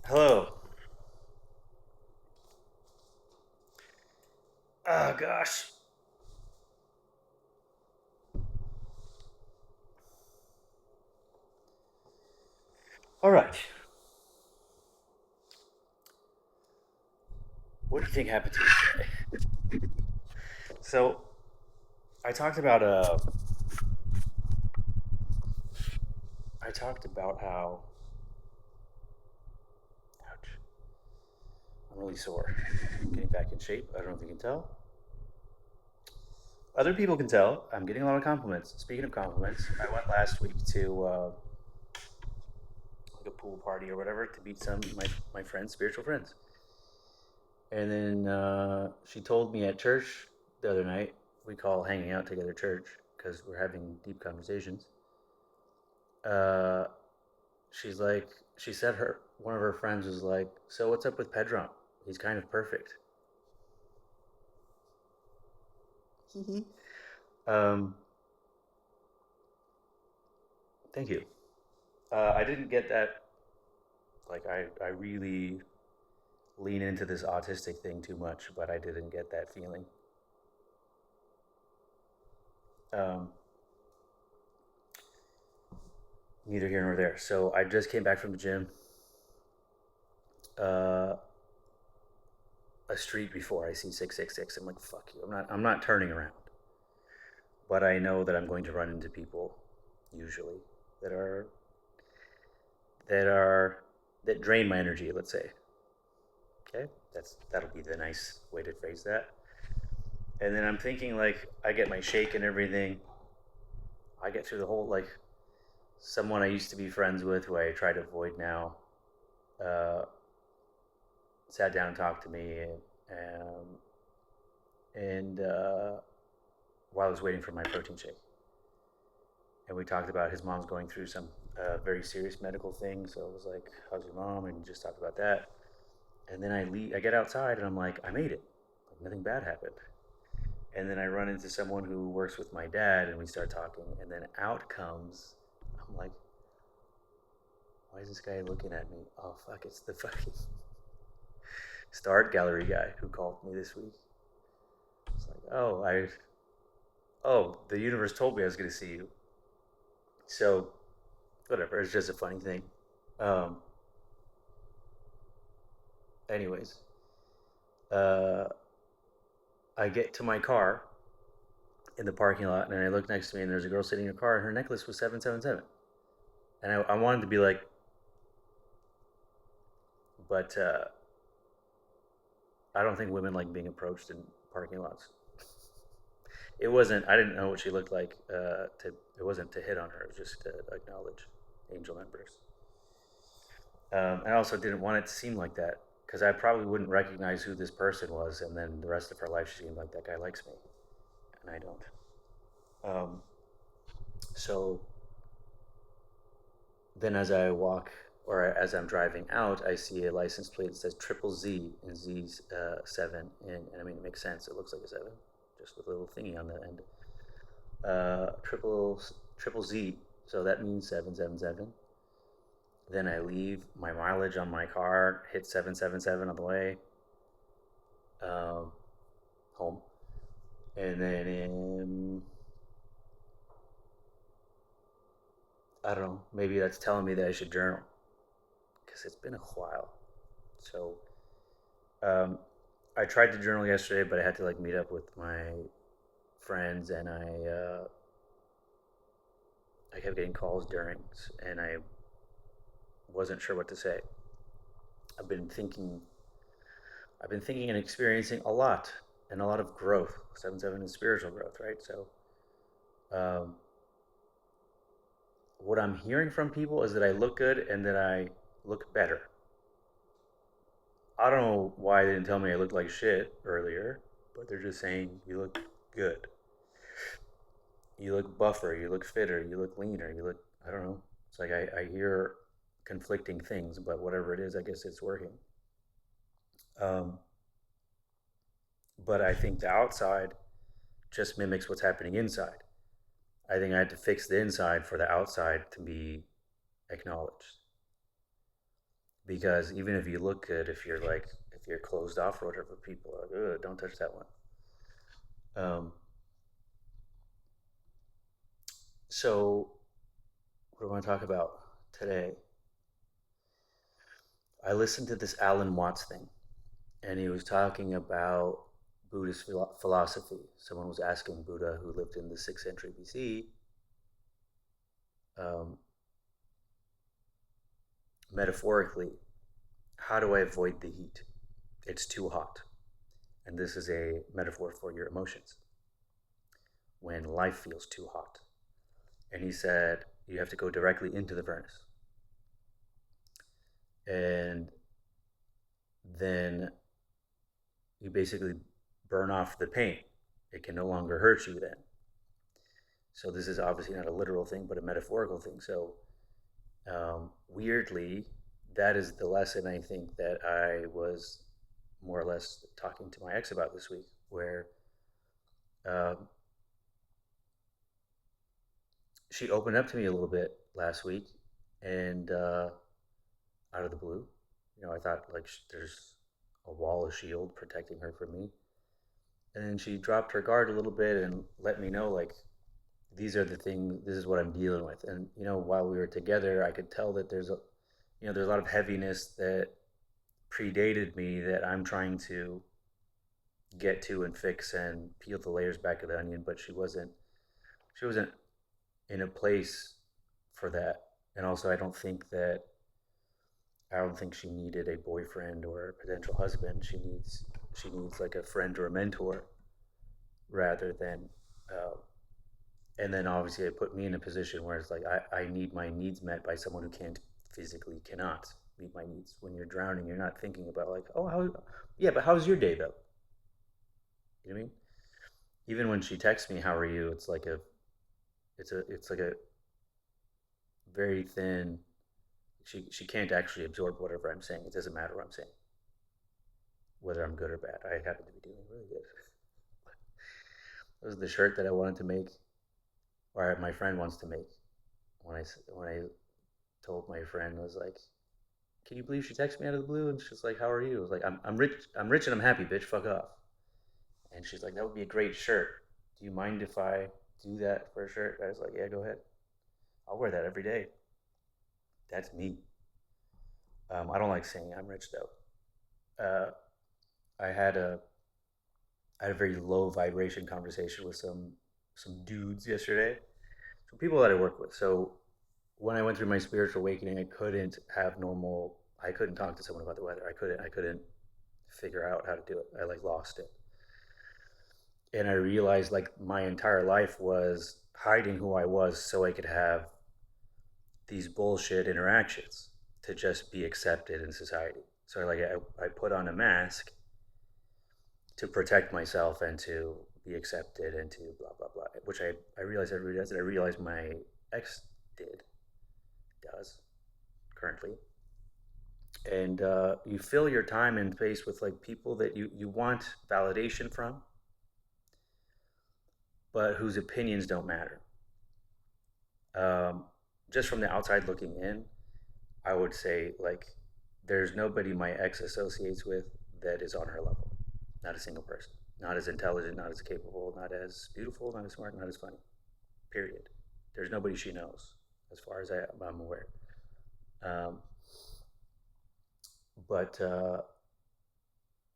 Hello. Oh gosh. All right. What do you think happened to me today? So I talked about I talked about how ouch, I'm really sore. I'm getting back in shape. I don't know if you can tell. Other people can tell. I'm getting a lot of compliments. Speaking of compliments, I went last week to like a pool party or whatever to meet some of my friends, spiritual friends. And then she told me at church the other night, we call hanging out together church because we're having deep conversations. Uh, she's like, she said her one of her friends was like, "So what's up with Pedro? He's kind of perfect." um, Thank you. I didn't get that. Like, I really lean into this autistic thing too much, but I didn't get that feeling. Um, Neither here nor there. So I just came back from the gym. Uh, a street before I see 666. I'm like, fuck you. I'm not turning around. But I know that I'm going to run into people usually that are that are that drain my energy, let's say. Okay? That'll be the nice way to phrase that. And then I'm thinking like I get my shake and everything. I get through the whole like someone I used to be friends with who I try to avoid now uh, sat down and talked to me and while I was waiting for my protein shake. And we talked about his mom's going through some very serious medical thing. So it was like, "How's your mom?" And just talked about that. And then I leave. I get outside, and I'm like, "I made it. Like, nothing bad happened." And then I run into someone who works with my dad, and we start talking. And then out comes, I'm like, "Why is this guy looking at me?" Oh fuck! It's the fucking Start Gallery guy who called me this week. It's like, the universe told me I was going to see you. So whatever. It's just a funny thing. Um, Anyways, uh, I get to my car in the parking lot and I look next to me and there's a girl sitting in a car and her necklace was 777. And I wanted to be like, but I don't think women like being approached in parking lots. It wasn't, I didn't know what she looked like. It wasn't to hit on her, it was just to acknowledge angel numbers. I also didn't want it to seem like that because I probably wouldn't recognize who this person was. And then the rest of her life, she seemed like that guy likes me. And I don't. Um, so Then, as I walk or as I'm driving out, I see a license plate that says Triple Z and Z's seven, and I mean it makes sense. It looks like a seven, just with a little thingy on the end. Triple Z, so that means 777. Then I leave my mileage on my car, hit 777 on the way um, home, and then I don't know, maybe that's telling me that I should journal because it's been a while. So Um, I tried to journal yesterday, but I had to like meet up with my friends, and I kept getting calls during, and I wasn't sure what to say. I've been thinking, I've been thinking and experiencing a lot, and a lot of growth. 7-7 is spiritual growth, right? So, um, what I'm hearing from people is that I look good and that I look better. I don't know why they didn't tell me I looked like shit earlier, but they're just saying you look good. You look buffer, you look fitter, you look leaner, you look, I don't know. It's like I hear conflicting things, but whatever it is, I guess it's working. Um, but I think the outside just mimics what's happening inside. I think I had to fix the inside for the outside to be acknowledged. because even if you look good, if you're closed off or whatever, people are like, ugh, don't touch that one. Um, so what do I want to talk about today? I listened to this Alan Watts thing, and he was talking about Buddhist philosophy. Someone was asking Buddha, who lived in the 6th century BC, um, metaphorically, how do I avoid the heat? It's too hot. And this is a metaphor for your emotions when life feels too hot. And he said, you have to go directly into the furnace. And then you basically burn off the pain. It can no longer hurt you then. So this is obviously not a literal thing, but a metaphorical thing. So weirdly, that is the lesson I think that I was more or less talking to my ex about this week, where uh, she opened up to me a little bit last week, and out of the blue, I thought like there's a wall of shield protecting her from me, and then she dropped her guard a little bit and let me know like these are the things, this is what I'm dealing with. And while we were together, I could tell that there's a lot of heaviness that predated me that I'm trying to get to and fix and peel the layers back of the onion. But she wasn't in a place for that. And also, I don't think she needed a boyfriend or a potential husband. She needs like a friend or a mentor rather than. And then obviously it put me in a position where it's like I need my needs met by someone who cannot meet my needs. When you're drowning, you're not thinking about like, oh, yeah, but how's your day though? You know what I mean? Even when she texts me, how are you? It's like a very thin. She can't actually absorb whatever I'm saying. It doesn't matter what I'm saying, whether I'm good or bad. I happen to be doing really good. This is the shirt that I wanted to make, or my friend wants to make. When I told my friend, I was like, "Can you believe she texted me out of the blue?" And she's like, "How are you?" I was like, "I'm rich. I'm rich and I'm happy, bitch. Fuck off." And she's like, "That would be a great shirt. Do you mind if I do that for a shirt?" I was like, "Yeah, go ahead. I'll wear that every day. That's me." I don't like saying I'm rich though. I had a very low vibration conversation with some dudes yesterday, some people that I work with. So when I went through my spiritual awakening, I couldn't talk to someone about the weather. I couldn't figure out how to do it. I like lost it. And I realized like my entire life was hiding who I was so I could have these bullshit interactions to just be accepted in society. So I put on a mask to protect myself and to be accepted and to blah blah blah, which I realize everybody does, and I realize my ex does currently. And you fill your time and space with like people that you want validation from, but whose opinions don't matter. Um, just from the outside looking in, I would say like there's nobody my ex associates with that is on her level. Not a single person. Not as intelligent, not as capable, not as beautiful, not as smart, not as funny. Period. There's nobody she knows, as far as I'm aware. Um, but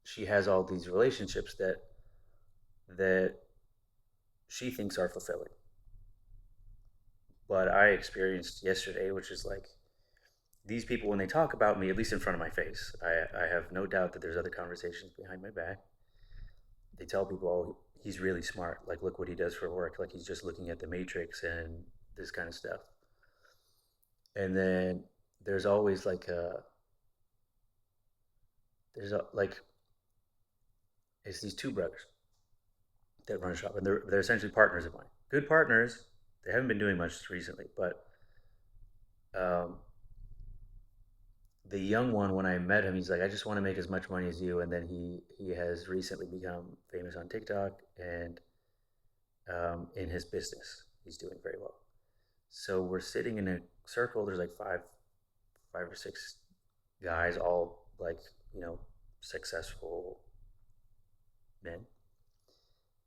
she has all these relationships that she thinks are fulfilling. But I experienced yesterday, which is like these people when they talk about me, at least in front of my face, I have no doubt that there's other conversations behind my back. They tell people, "Oh, he's really smart. Like, look what he does for work. Like, he's just looking at the Matrix and this kind of stuff." And then there's always like like it's these two brothers that run a shop, and they're essentially partners of mine. Good partners. They haven't been doing much recently, but um, the young one, when I met him, he's like, "I just want to make as much money as you." And then he has recently become famous on TikTok, and in his business, he's doing very well. So we're sitting in a circle. There's like five or six guys, all like, successful men.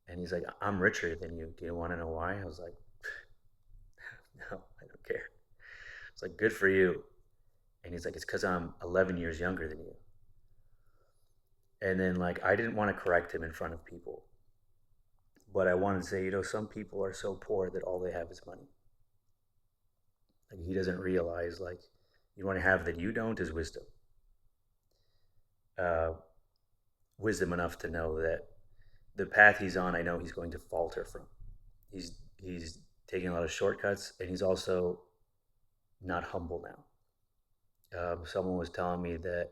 And he's like, I'm richer than you. Do you want to know why? I was like, no, I don't care. It's like, good for you. And he's like, it's because I'm 11 years younger than you. And then, like, I didn't want to correct him in front of people, but I wanted to say, some people are so poor that all they have is money. Like, he doesn't realize, like, you want to have that you don't is wisdom. Uh, Wisdom enough to know that the path he's on, I know he's going to falter from. He's taking a lot of shortcuts, and he's also not humble now. Someone was telling me that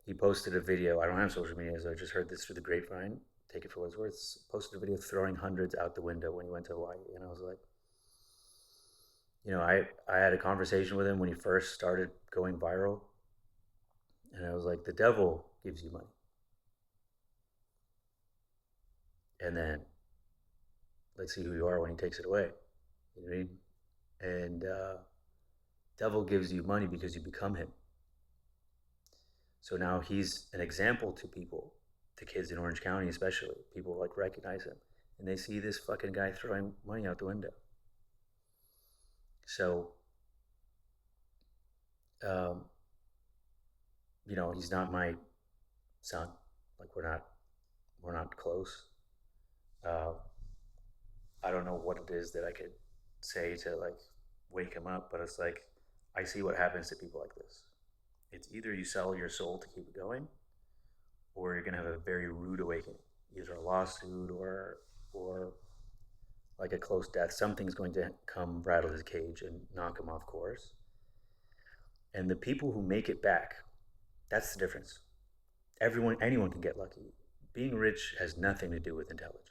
he posted a video. I don't have social media, so I just heard this through the grapevine. Take it for what it's worth. Posted a video throwing hundreds out the window when he went to Hawaii, and I was like, I had a conversation with him when he first started going viral, and I was like, the devil gives you money, and then let's see who you are when he takes it away. You know what I mean? And devil gives you money because you become him. So now he's an example to people, to kids in Orange County especially. People like recognize him, and they see this fucking guy throwing money out the window. So, um, he's not my son. Like, we're not close. Uh, I don't know what it is that I could say to like wake him up, but it's like I see what happens to people like this. It's either you sell your soul to keep it going, or you're gonna have a very rude awakening, either a lawsuit or like a close death. Something's going to come rattle his cage and knock him off course. And the people who make it back, that's the difference. Anyone can get lucky. Being rich has nothing to do with intelligence.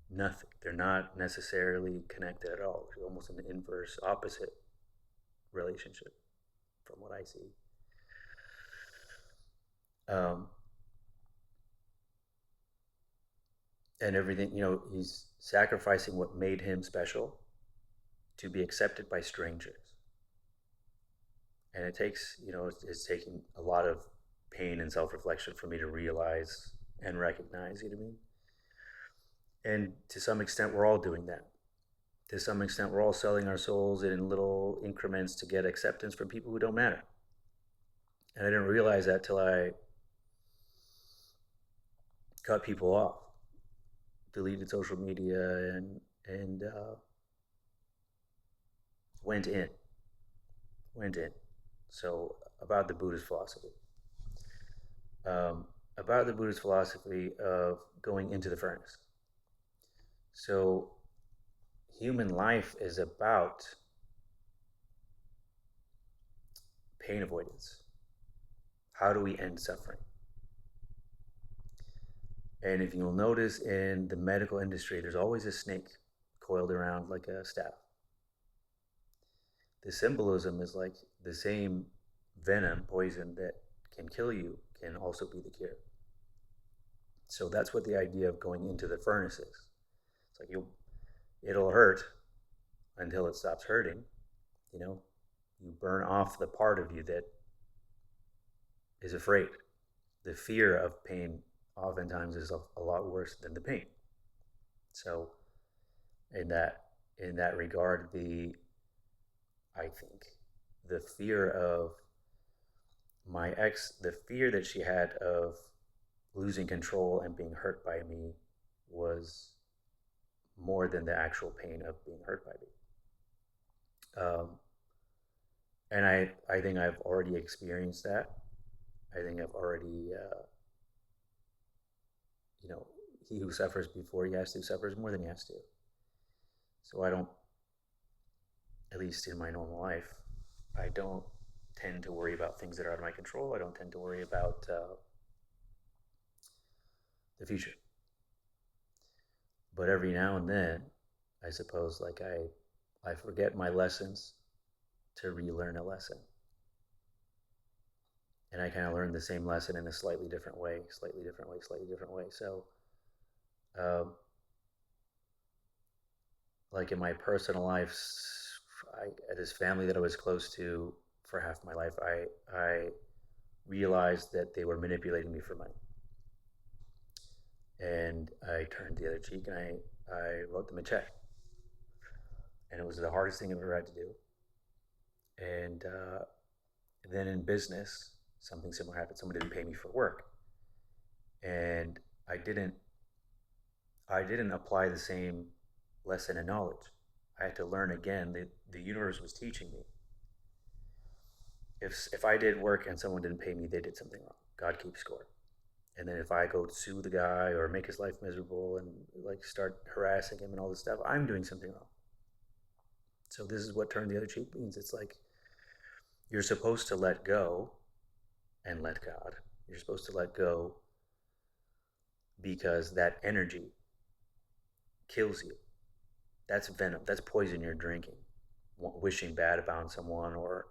Nothing. They're not necessarily connected at all. It's almost an inverse, opposite relationship, from what I see. Um, and everything, he's sacrificing what made him special to be accepted by strangers. And it takes, it's taking a lot of pain and self reflection for me to realize and recognize, you know what I mean? And to some extent, we're all doing that. To some extent, we're all selling our souls in little increments to get acceptance from people who don't matter. And I didn't realize that till I cut people off, deleted social media, and went in, went in. So about the Buddhist philosophy, about the Buddhist philosophy of going into the furnace. So human life is about pain avoidance. How do we end suffering? And if you'll notice in the medical industry, there's always a snake coiled around like a staff. The symbolism is like the same venom, poison that can kill you can also be the cure. So that's what the idea of going into the furnace is. It's like it'll hurt until it stops hurting. You know, you burn off the part of you that is afraid. The fear of pain oftentimes is a lot worse than the pain. So in that regard, I think the fear of my ex, the fear that she had of losing control and being hurt by me was more than the actual pain of being hurt by me. And I think I've already experienced that. I think I've already, he who suffers before he has to suffers more than he has to. So I don't, at least in my normal life, I don't tend to worry about things that are out of my control. I don't tend to worry about the future. But every now and then, I suppose, like I forget my lessons to relearn a lesson. And I kind of learned the same lesson in a slightly different way, slightly different way, slightly different way. So, um, like in my personal life, this family that I was close to for half my life. I realized that they were manipulating me for money, and I turned the other cheek and I wrote them a check, and it was the hardest thing I've ever had to do. And then in business, something similar happened. Someone didn't pay me for work, and I didn't I didn't apply the same lesson and knowledge. I had to learn again. The universe was teaching me. If I did work and someone didn't pay me, they did something wrong. God keeps score. And then if I go sue the guy or make his life miserable and like start harassing him and all this stuff, I'm doing something wrong. So this is what turn the other cheek means. It's like you're supposed to let go and let God. You're supposed to let go because that energy kills you. That's venom. That's poison you're drinking. Wishing bad about someone or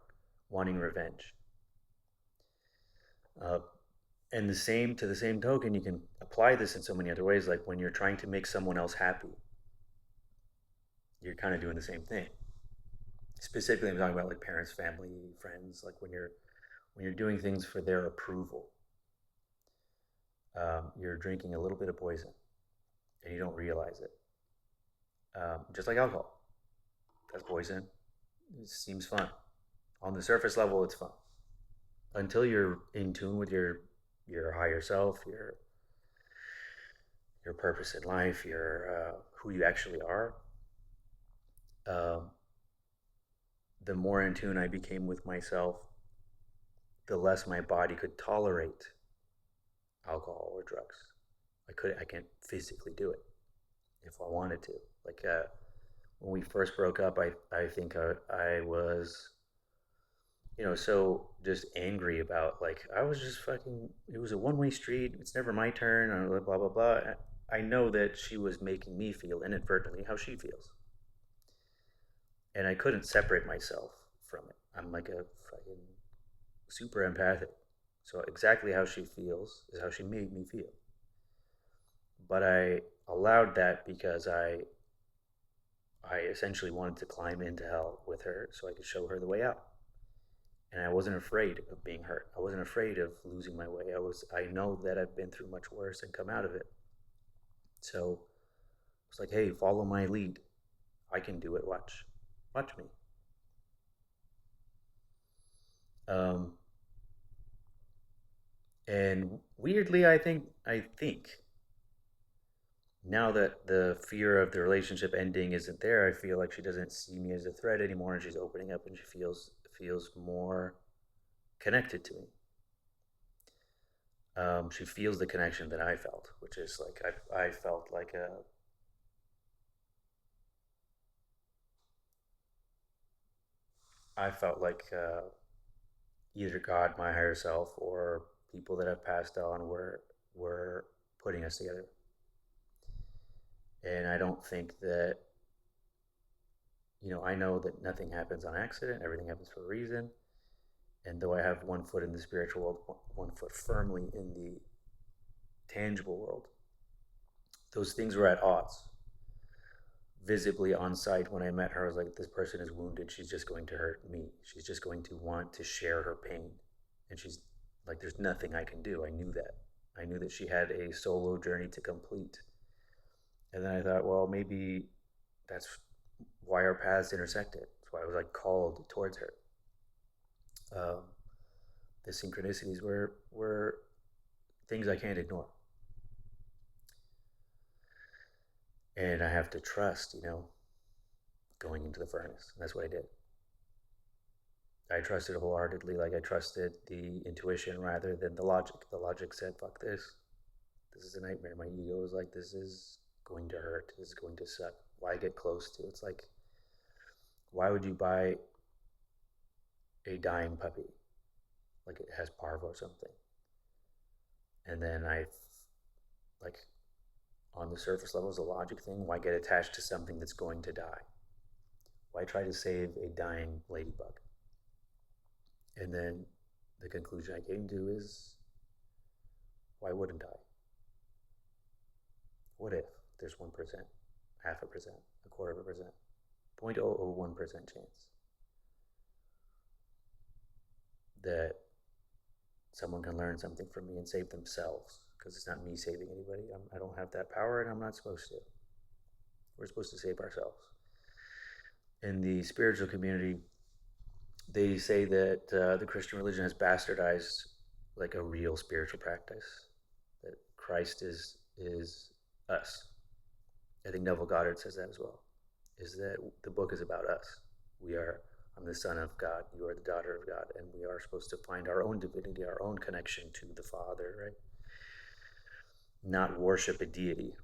wanting revenge. Uh, and the same token, you can apply this in so many other ways. Like when you're trying to make someone else happy, you're kind of doing the same thing. Specifically, I'm talking about like parents, family, friends. Like when you're doing things for their approval, you're drinking a little bit of poison, and you don't realize it. Just like alcohol, that's poison. It seems fun. On the surface level, it's fun until you're in tune with your higher self, your purpose in life, your who you actually are. Um, the more in tune I became with myself, the less my body could tolerate alcohol or drugs. I can't physically do it if I wanted to. Like when we first broke up, I think I was, so just angry about like I was just fucking. It was a one-way street. It's never my turn. Blah blah blah. I know that she was making me feel inadvertently how she feels, and I couldn't separate myself from it. I'm like a fucking super empathic. So exactly how she feels is how she made me feel. But I allowed that because I essentially wanted to climb into hell with her so I could show her the way out. And I wasn't afraid of being hurt. I wasn't afraid of losing my way. I know that I've been through much worse and come out of it. So it's like, hey, follow my lead. I can do it. Watch me. Um, and weirdly, I think now that the fear of the relationship ending isn't there, I feel like she doesn't see me as a threat anymore, and she's opening up, and she feels more connected to me. She feels the connection that I felt, which is like I felt like I felt like either God, my higher self, or people that have passed on were putting us together. And I don't think that I know that nothing happens on accident. Everything happens for a reason. And though I have one foot in the spiritual world, one foot firmly in the tangible world, those things were at odds. Visibly on site when I met her, I was like, this person is wounded. She's just going to hurt me. She's just going to want to share her pain. And she's like, there's nothing I can do. I knew that. I knew that she had a solo journey to complete. And then I thought, well, maybe that's why our paths intersected. That's why I was like called towards her. Um, the synchronicities were things I can't ignore, and I have to trust. Going into the furnace. And that's what I did. I trusted wholeheartedly, like I trusted the intuition rather than the logic. The logic said, "Fuck this. This is a nightmare." My ego was like, "This is going to hurt. This is going to suck. Why get close to?" It's like, why would you buy a dying puppy like it has parvo or something? And then like on the surface level is a logic thing. Why get attached to something that's going to die? Why try to save a dying ladybug? And then the conclusion I came to is, why wouldn't I? What if there's 1%, half a percent, a quarter of a percent, 0.001% chance? that someone can learn something from me and save themselves, because it's not me saving anybody. I don't have that power, and I'm not supposed to. We're supposed to save ourselves. In the spiritual community, they say that the Christian religion has bastardized like a real spiritual practice. That Christ is us. I think Neville Goddard says that as well. Is that the book is about us? We are. I'm the son of God. You are the daughter of God, and we are supposed to find our own divinity, our own connection to the Father, right? Not worship a deity.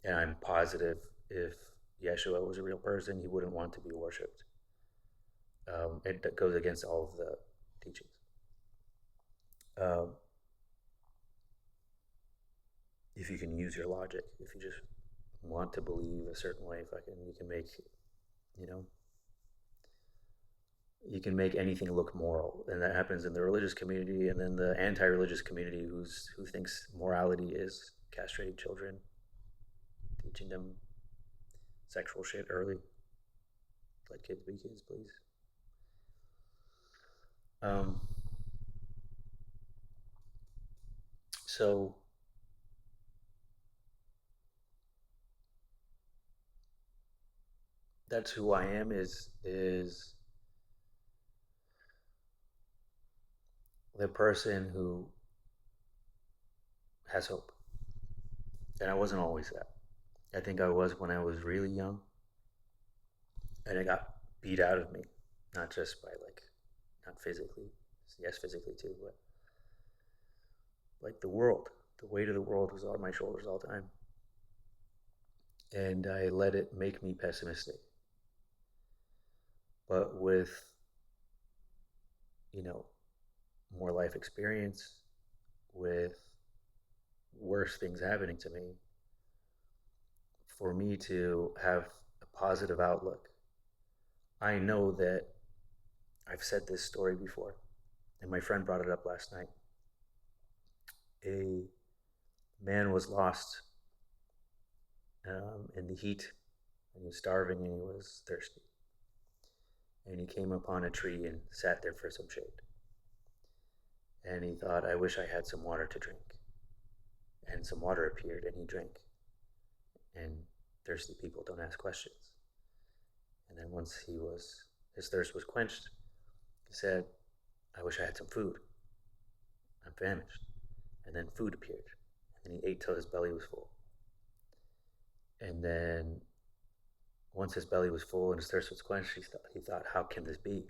And I'm positive if Yeshua was a real person, he wouldn't want to be worshipped. It goes against all of the teachings. Um, if you can use your logic, if you just want to believe a certain way, you can make, you know, you can make anything look moral, and that happens in the religious community, and then the anti-religious community who thinks morality is castrating children, teaching them sexual shit early. Let kids be kids, please. Um, so that's who I am. Is the person who has hope, and I wasn't always that. I think I was when I was really young, and it got beat out of me, not just by like, not physically, yes, physically too, but like the world, the weight of the world was on my shoulders all the time, and I let it make me pessimistic. But with, you know, more life experience, with worse things happening to me, for me to have a positive outlook. I know that I've said this story before, and my friend brought it up last night. A man was lost in the heat, and he was starving and he was thirsty. And he came upon a tree and sat there for some shade. And he thought, I wish I had some water to drink. And some water appeared and he drank. And thirsty people don't ask questions. And then once his thirst was quenched, he said, I wish I had some food. I'm famished. And then food appeared. And he ate till his belly was full. And then once his belly was full and his thirst was quenched, he thought, how can this be?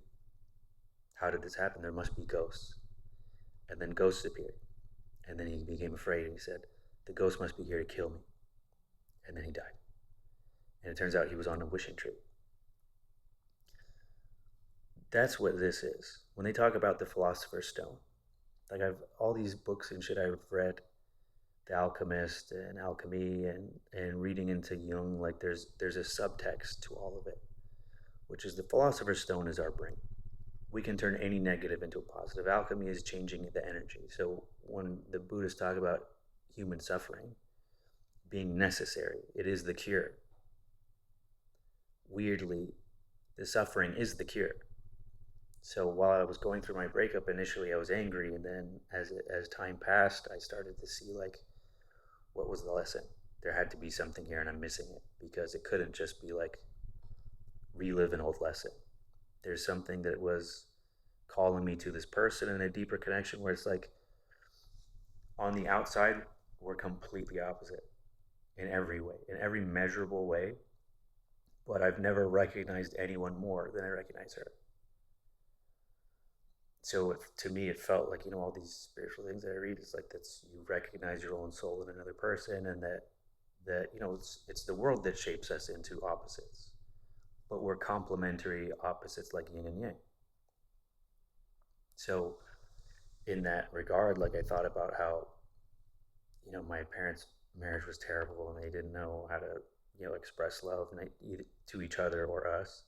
How did this happen? There must be ghosts. And then ghosts appeared. And then he became afraid and he said, the ghost must be here to kill me. And then he died. And it turns out he was on a wishing tree. That's what this is. When they talk about the Philosopher's Stone, like all these books and shit I've read, The Alchemist and Alchemy and reading into Jung, like there's a subtext to all of it, which is the Philosopher's Stone is our brain. We can turn any negative into a positive. Alchemy is changing the energy. So when the Buddhists talk about human suffering being necessary, it is the cure. Weirdly, the suffering is the cure. So while I was going through my breakup, initially I was angry, and then as time passed, I started to see like, what was the lesson? There had to be something here, and I'm missing it, because it couldn't just be like relive an old lesson. There's something that was calling me to this person in a deeper connection, where it's like, on the outside, we're completely opposite in every way, in every measurable way. But I've never recognized anyone more than I recognize her. So to me, it felt like, all these spiritual things that I read is like, that's, you recognize your own soul in another person, and that it's the world that shapes us into opposites, but we're complementary opposites, like yin and yang. So in that regard, like, I thought about how, my parents' marriage was terrible, and they didn't know how to, express love to each other or us.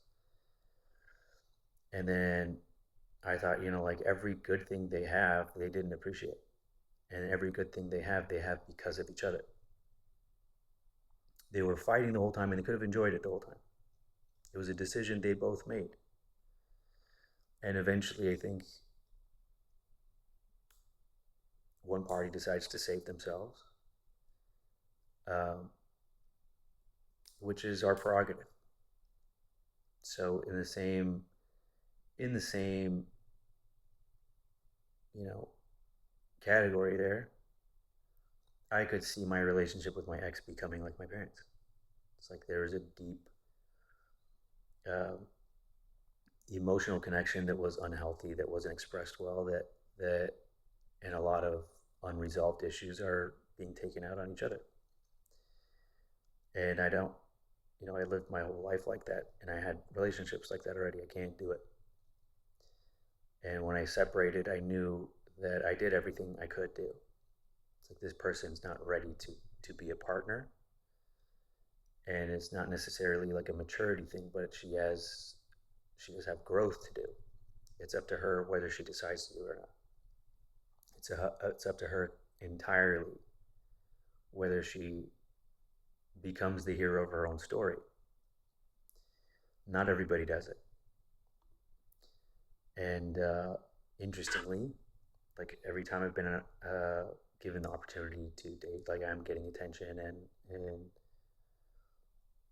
And then I thought, like, every good thing they have, they didn't appreciate. And every good thing they have because of each other. They were fighting the whole time, and they could have enjoyed it the whole time. It was a decision they both made. And eventually, I think one party decides to save themselves, um, which is our prerogative. So in the same, you know, category there, I could see my relationship with my ex becoming like my parents. It's like there was a deep uh, emotional connection that was unhealthy, that wasn't expressed well, that and a lot of unresolved issues are being taken out on each other. And I don't, I lived my whole life like that, and I had relationships like that already. I can't do it. And when I separated, I knew that I did everything I could do. It's like this person's not ready to be a partner, and it's not necessarily like a maturity thing, but she does have growth to do. It's up to her whether she decides to do it or not. It's up to her entirely whether she becomes the hero of her own story. Not everybody does it. And interestingly, like every time I've been given the opportunity to date, like I'm getting attention and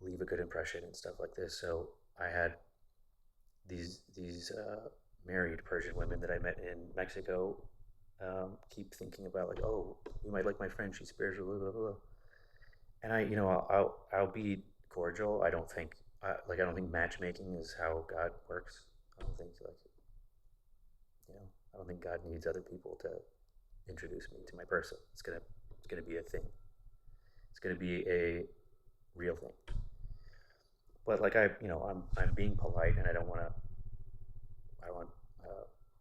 leave a good impression and stuff like this. So I had these married Persian women that I met in Mexico keep thinking about like, oh, you might like my friend. She's spiritual, blah blah blah. And I'll be cordial. I don't think matchmaking is how God works. I don't think like I don't think God needs other people to introduce me to my person. It's gonna be a thing. It's gonna be a real thing. But like I'm being polite, and I want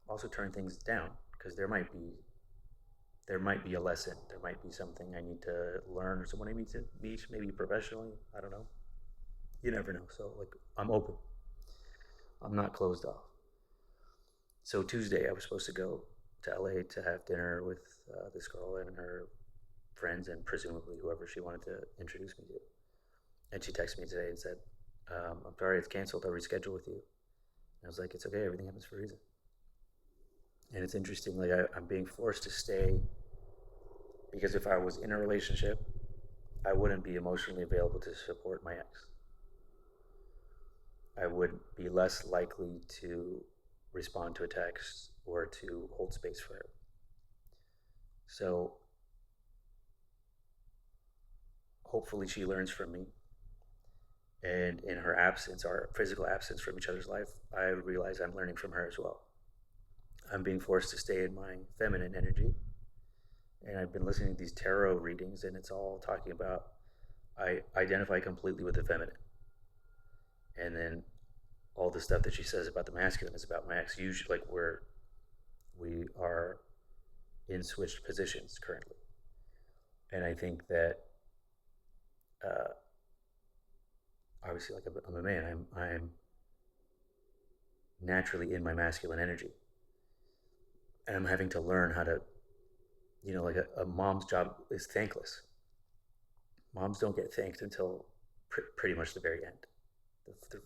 also turn things down because there might be a lesson. There might be something I need to learn or someone I need to meet, maybe professionally. I don't know. You never know. So like I'm open. I'm not closed off. So Tuesday I was supposed to go to LA to have dinner with this girl and her friends and presumably whoever she wanted to introduce me to. And she texted me today and said, "I'm sorry, it's canceled. I'll reschedule with you." And I was like, "It's okay. Everything happens for a reason." And it's interesting. Like I'm being forced to stay because if I was in a relationship, I wouldn't be emotionally available to support my ex. I would be less likely to respond to a text or to hold space for her. So hopefully she learns from me. And in her absence, our physical absence from each other's life, I realize I'm learning from her as well. I'm being forced to stay in my feminine energy. And I've been listening to these tarot readings, and it's all talking about I identify completely with the feminine. And then all the stuff that she says about the masculine is about my ex. Usually, like we are in switched positions currently, and I think that uh, obviously, like I'm a man, I'm naturally in my masculine energy, and I'm having to learn how to, like a mom's job is thankless. Moms don't get thanked until pretty much the very end.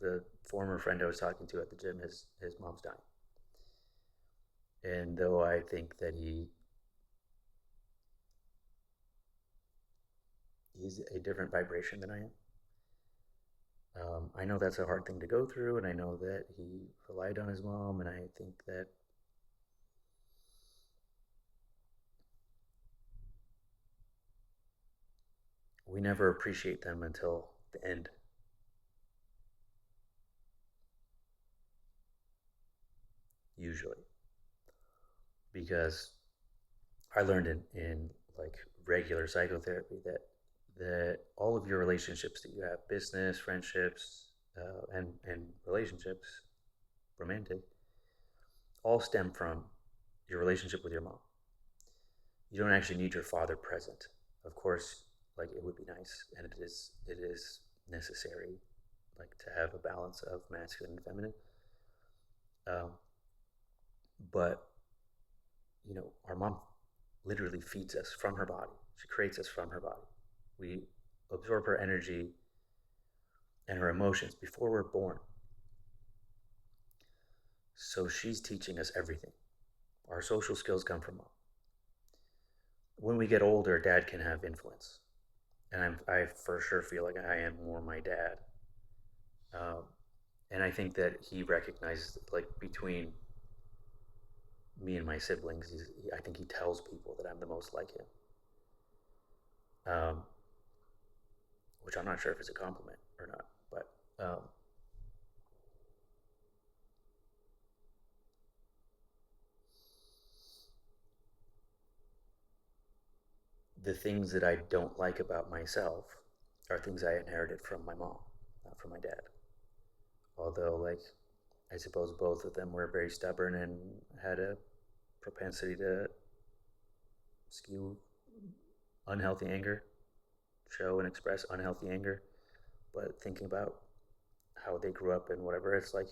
The former friend I was talking to at the gym, his mom's dying, and though I think that he's a different vibration than I am, I know that's a hard thing to go through, and I know that he relied on his mom, and I think that we never appreciate them until the end. Usually, because I learned in like regular psychotherapy that all of your relationships that you have, business, friendships, and relationships, romantic, all stem from your relationship with your mom. You don't actually need your father present. Of course, like it would be nice, and it is necessary, like to have a balance of masculine and feminine. Um, but our mom literally feeds us from her body. She creates us from her body. We absorb her energy and her emotions before we're born. So she's teaching us everything. Our social skills come from mom. when we get older, dad can have influence, and I for sure feel like I am more my dad. Um, and I think that he recognizes, like, between me and my siblings, I think he tells people that I'm the most like him, um, which I'm not sure if it's a compliment or not. But the things that I don't like about myself are things I inherited from my mom, not from my dad. Although, like, I suppose both of them were very stubborn and had a propensity to skew unhealthy anger, show and express unhealthy anger. But thinking about how they grew up and whatever, it's like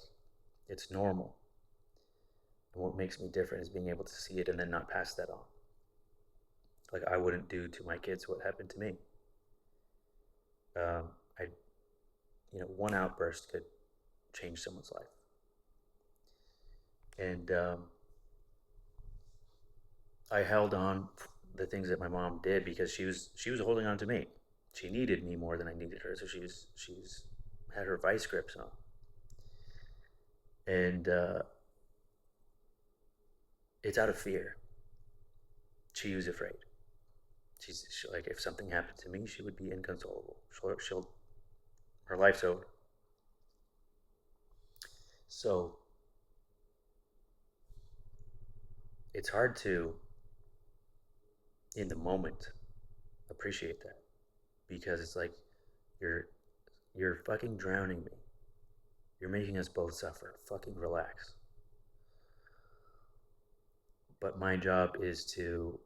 it's normal. And what makes me different is being able to see it and then not pass that on. Like, I wouldn't do to my kids what happened to me. I, one outburst could change someone's life, and I held on the things that my mom did because she was holding on to me. She needed me more than I needed her, so she's had her vice grips on, and it's out of fear. She was afraid. Like, if something happened to me, she would be inconsolable. Her life's over. So it's hard to, in the moment, appreciate that, because it's like you're you're fucking drowning me. You're making us both suffer. Fucking relax. But my job is to,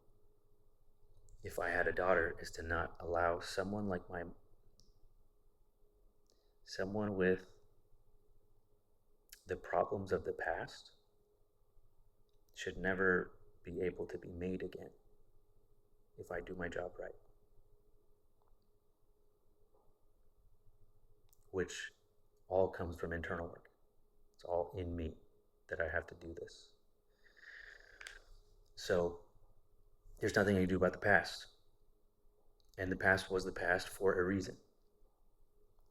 if I had a daughter, is to not allow someone with the problems of the past should never be able to be made again if I do my job right. Which all comes from internal work. It's all in me that I have to do this. So there's nothing I can do about the past. And the past was the past for a reason.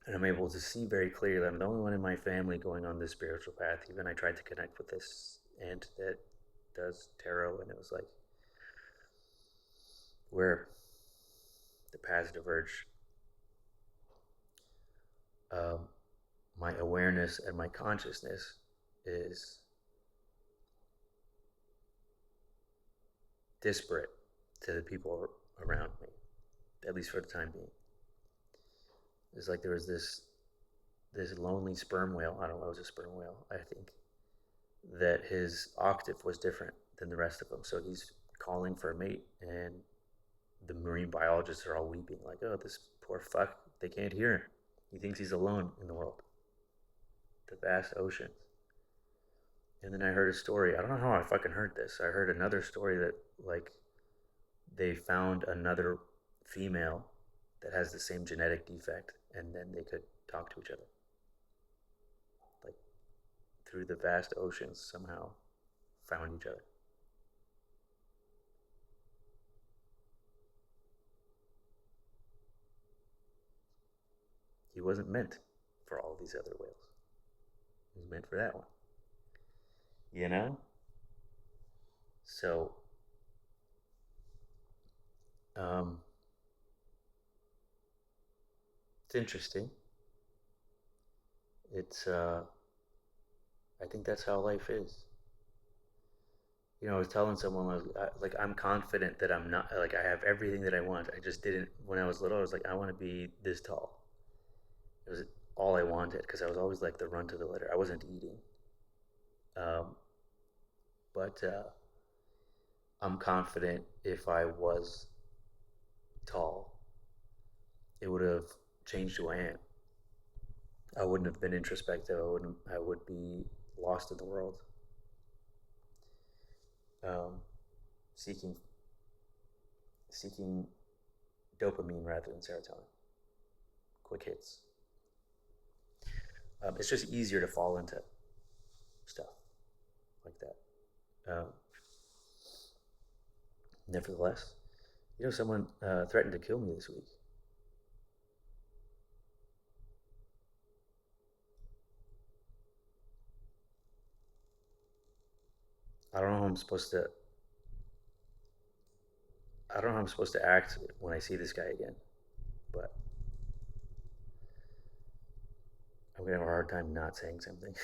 And I'm able to see very clearly that I'm the only one in my family going on this spiritual path. Even I tried to connect with this aunt that does tarot, and it was like where the paths diverge. Um, my awareness and my consciousness is disparate to the people around me, at least for the time being. It's like there was this lonely sperm whale. I don't know, it was a sperm whale, I think, that his octave was different than the rest of them. So he's calling for a mate, and the marine biologists are all weeping, like, oh, this poor fuck, they can't hear him. He thinks he's alone in the world, the vast oceans. And then I heard a story. I don't know how I fucking heard this. I heard another story that, like, they found another female that has the same genetic defect, and then they could talk to each other. Like, through the vast oceans, somehow found each other. He wasn't meant for all these other whales. He was meant for that one. You know? So, um, it's interesting. It's, I think that's how life is. I was telling someone, like, I'm confident that I'm not, like, I have everything that I want. I just didn't, when I was little, I was like, I want to be this tall. It was all I wanted because I was always like the runt of the litter. I wasn't eating. Um, but I'm confident if I was tall, it would have changed who I am. I wouldn't have been introspective. I would be lost in the world, um, seeking seeking dopamine rather than serotonin. Quick hits. It's just easier to fall into stuff like that. Nevertheless, Someone threatened to kill me this week. I don't know how I'm supposed to. I don't know how I'm supposed to act when I see this guy again, but I'm gonna have a hard time not saying something.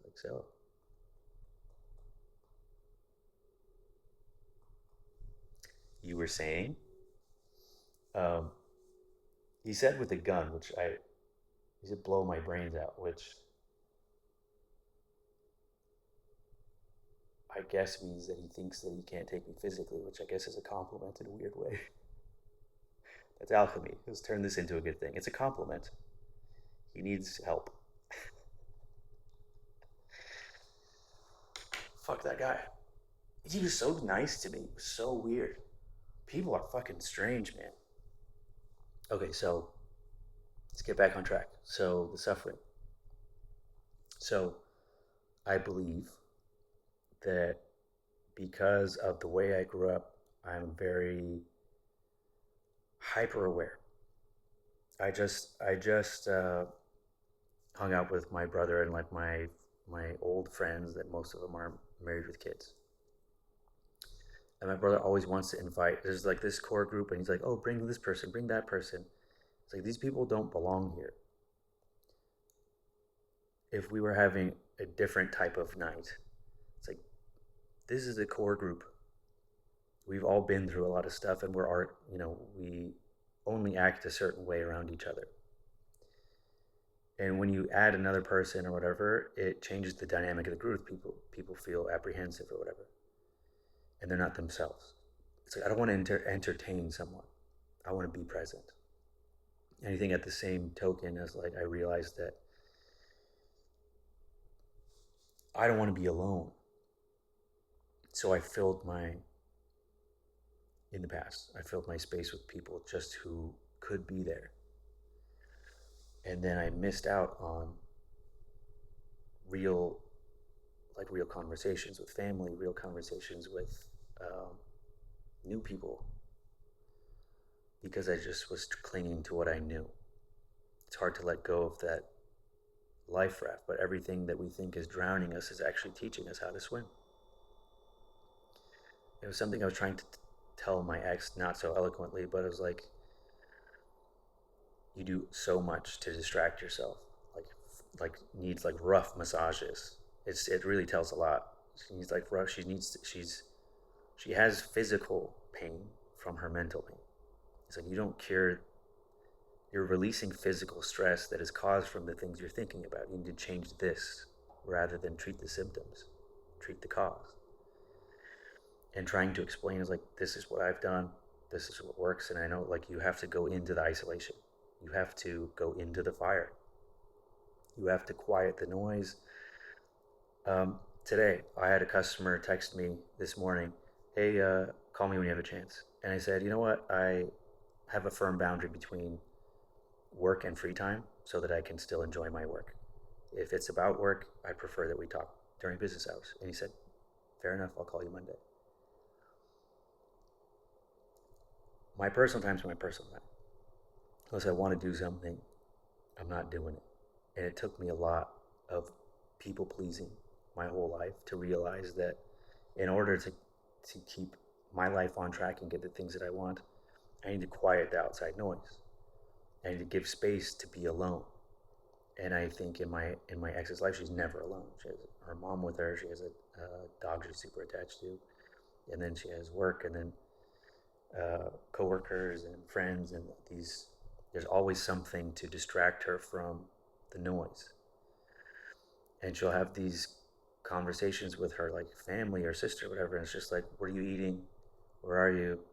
Like so. You were saying? Um, he said with a gun, which he said blow my brains out, which I guess means that he thinks that he can't take me physically, which I guess is a compliment in a weird way. That's alchemy. Let's turn this into a good thing. It's a compliment. He needs help. Fuck that guy. He was so nice to me. It was so weird. People are fucking strange, man. Okay, so let's get back on track. So the suffering. So I believe that because of the way I grew up, I'm very hyper aware. I just hung out with my brother and like my old friends that most of them are married with kids. And my brother always wants to invite. There's like this core group, and he's like, "Oh, bring this person, bring that person." It's like these people don't belong here. If we were having a different type of night, it's like this is a core group. We've all been through a lot of stuff, and we're art. We only act a certain way around each other. And when you add another person or whatever, it changes the dynamic of the group. People feel apprehensive or whatever, and they're not themselves. It's like I don't want to entertain someone. I want to be present. Anything at the same token as like I realized that I don't want to be alone. So I filled my in the past. I filled my space with people just who could be there. And then I missed out on real real conversations with family, real conversations with new people because I just was clinging to what I knew. It's hard to let go of that life raft, but everything that we think is drowning us is actually teaching us how to swim. It was something I was trying to tell my ex, not so eloquently, but it was like, you do so much to distract yourself, like needs like rough massages. It really tells a lot. She needs like rough. She has physical pain from her mental pain. It's like you don't cure. You're releasing physical stress that is caused from the things you're thinking about. You need to change this rather than treat the symptoms, treat the cause. And trying to explain is like, this is what I've done, this is what works, and I know like you have to go into the isolation. You have to go into the fire. You have to quiet the noise. Today, I had a customer text me this morning, "Hey, call me when you have a chance." And I said, "You know what? I have a firm boundary between work and free time so that I can still enjoy my work. If it's about work, I prefer that we talk during business hours." And he said, "Fair enough, I'll call you Monday." My personal time is my personal time. Unless I want to do something, I'm not doing it. And it took me a lot of people pleasing my whole life to realize that in order to keep my life on track and get the things that I want, I need to quiet the outside noise. I need to give space to be alone. And I think in my ex's life, she's never alone. She has her mom with her. She has a dog she's super attached to, and then she has work, and then coworkers and friends, and these. There's always something to distract her from the noise, and she'll have these conversations with her like family or sister, or whatever. And it's just like, "What are you eating? Where are you?"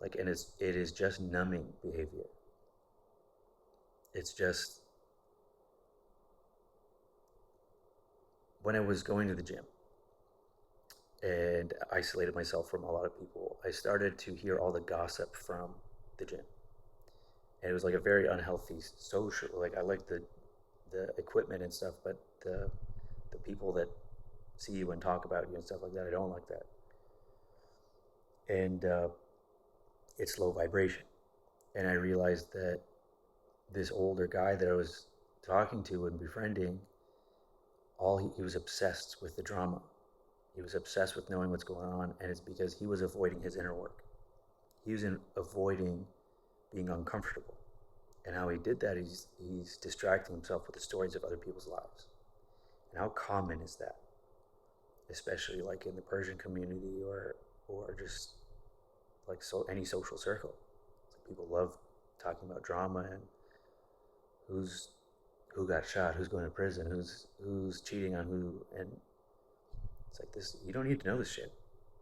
Like, and it is just numbing behavior. It's just when I was going to the gym and isolated myself from a lot of people, I started to hear all the gossip from the gym. And it was like a very unhealthy social. Like I like the equipment and stuff, but the people that see you and talk about you and stuff like that, I don't like that. And it's low vibration. And I realized that this older guy that I was talking to and befriending, he was obsessed with the drama. He was obsessed with knowing what's going on, and it's because he was avoiding his inner work. He was avoiding being uncomfortable. And how he did that, he's distracting himself with the stories of other people's lives. And how common is that? Especially like in the Persian community or just like any social circle. Like people love talking about drama and who got shot, who's going to prison, who's cheating on who, and it's like this. You don't need to know this shit.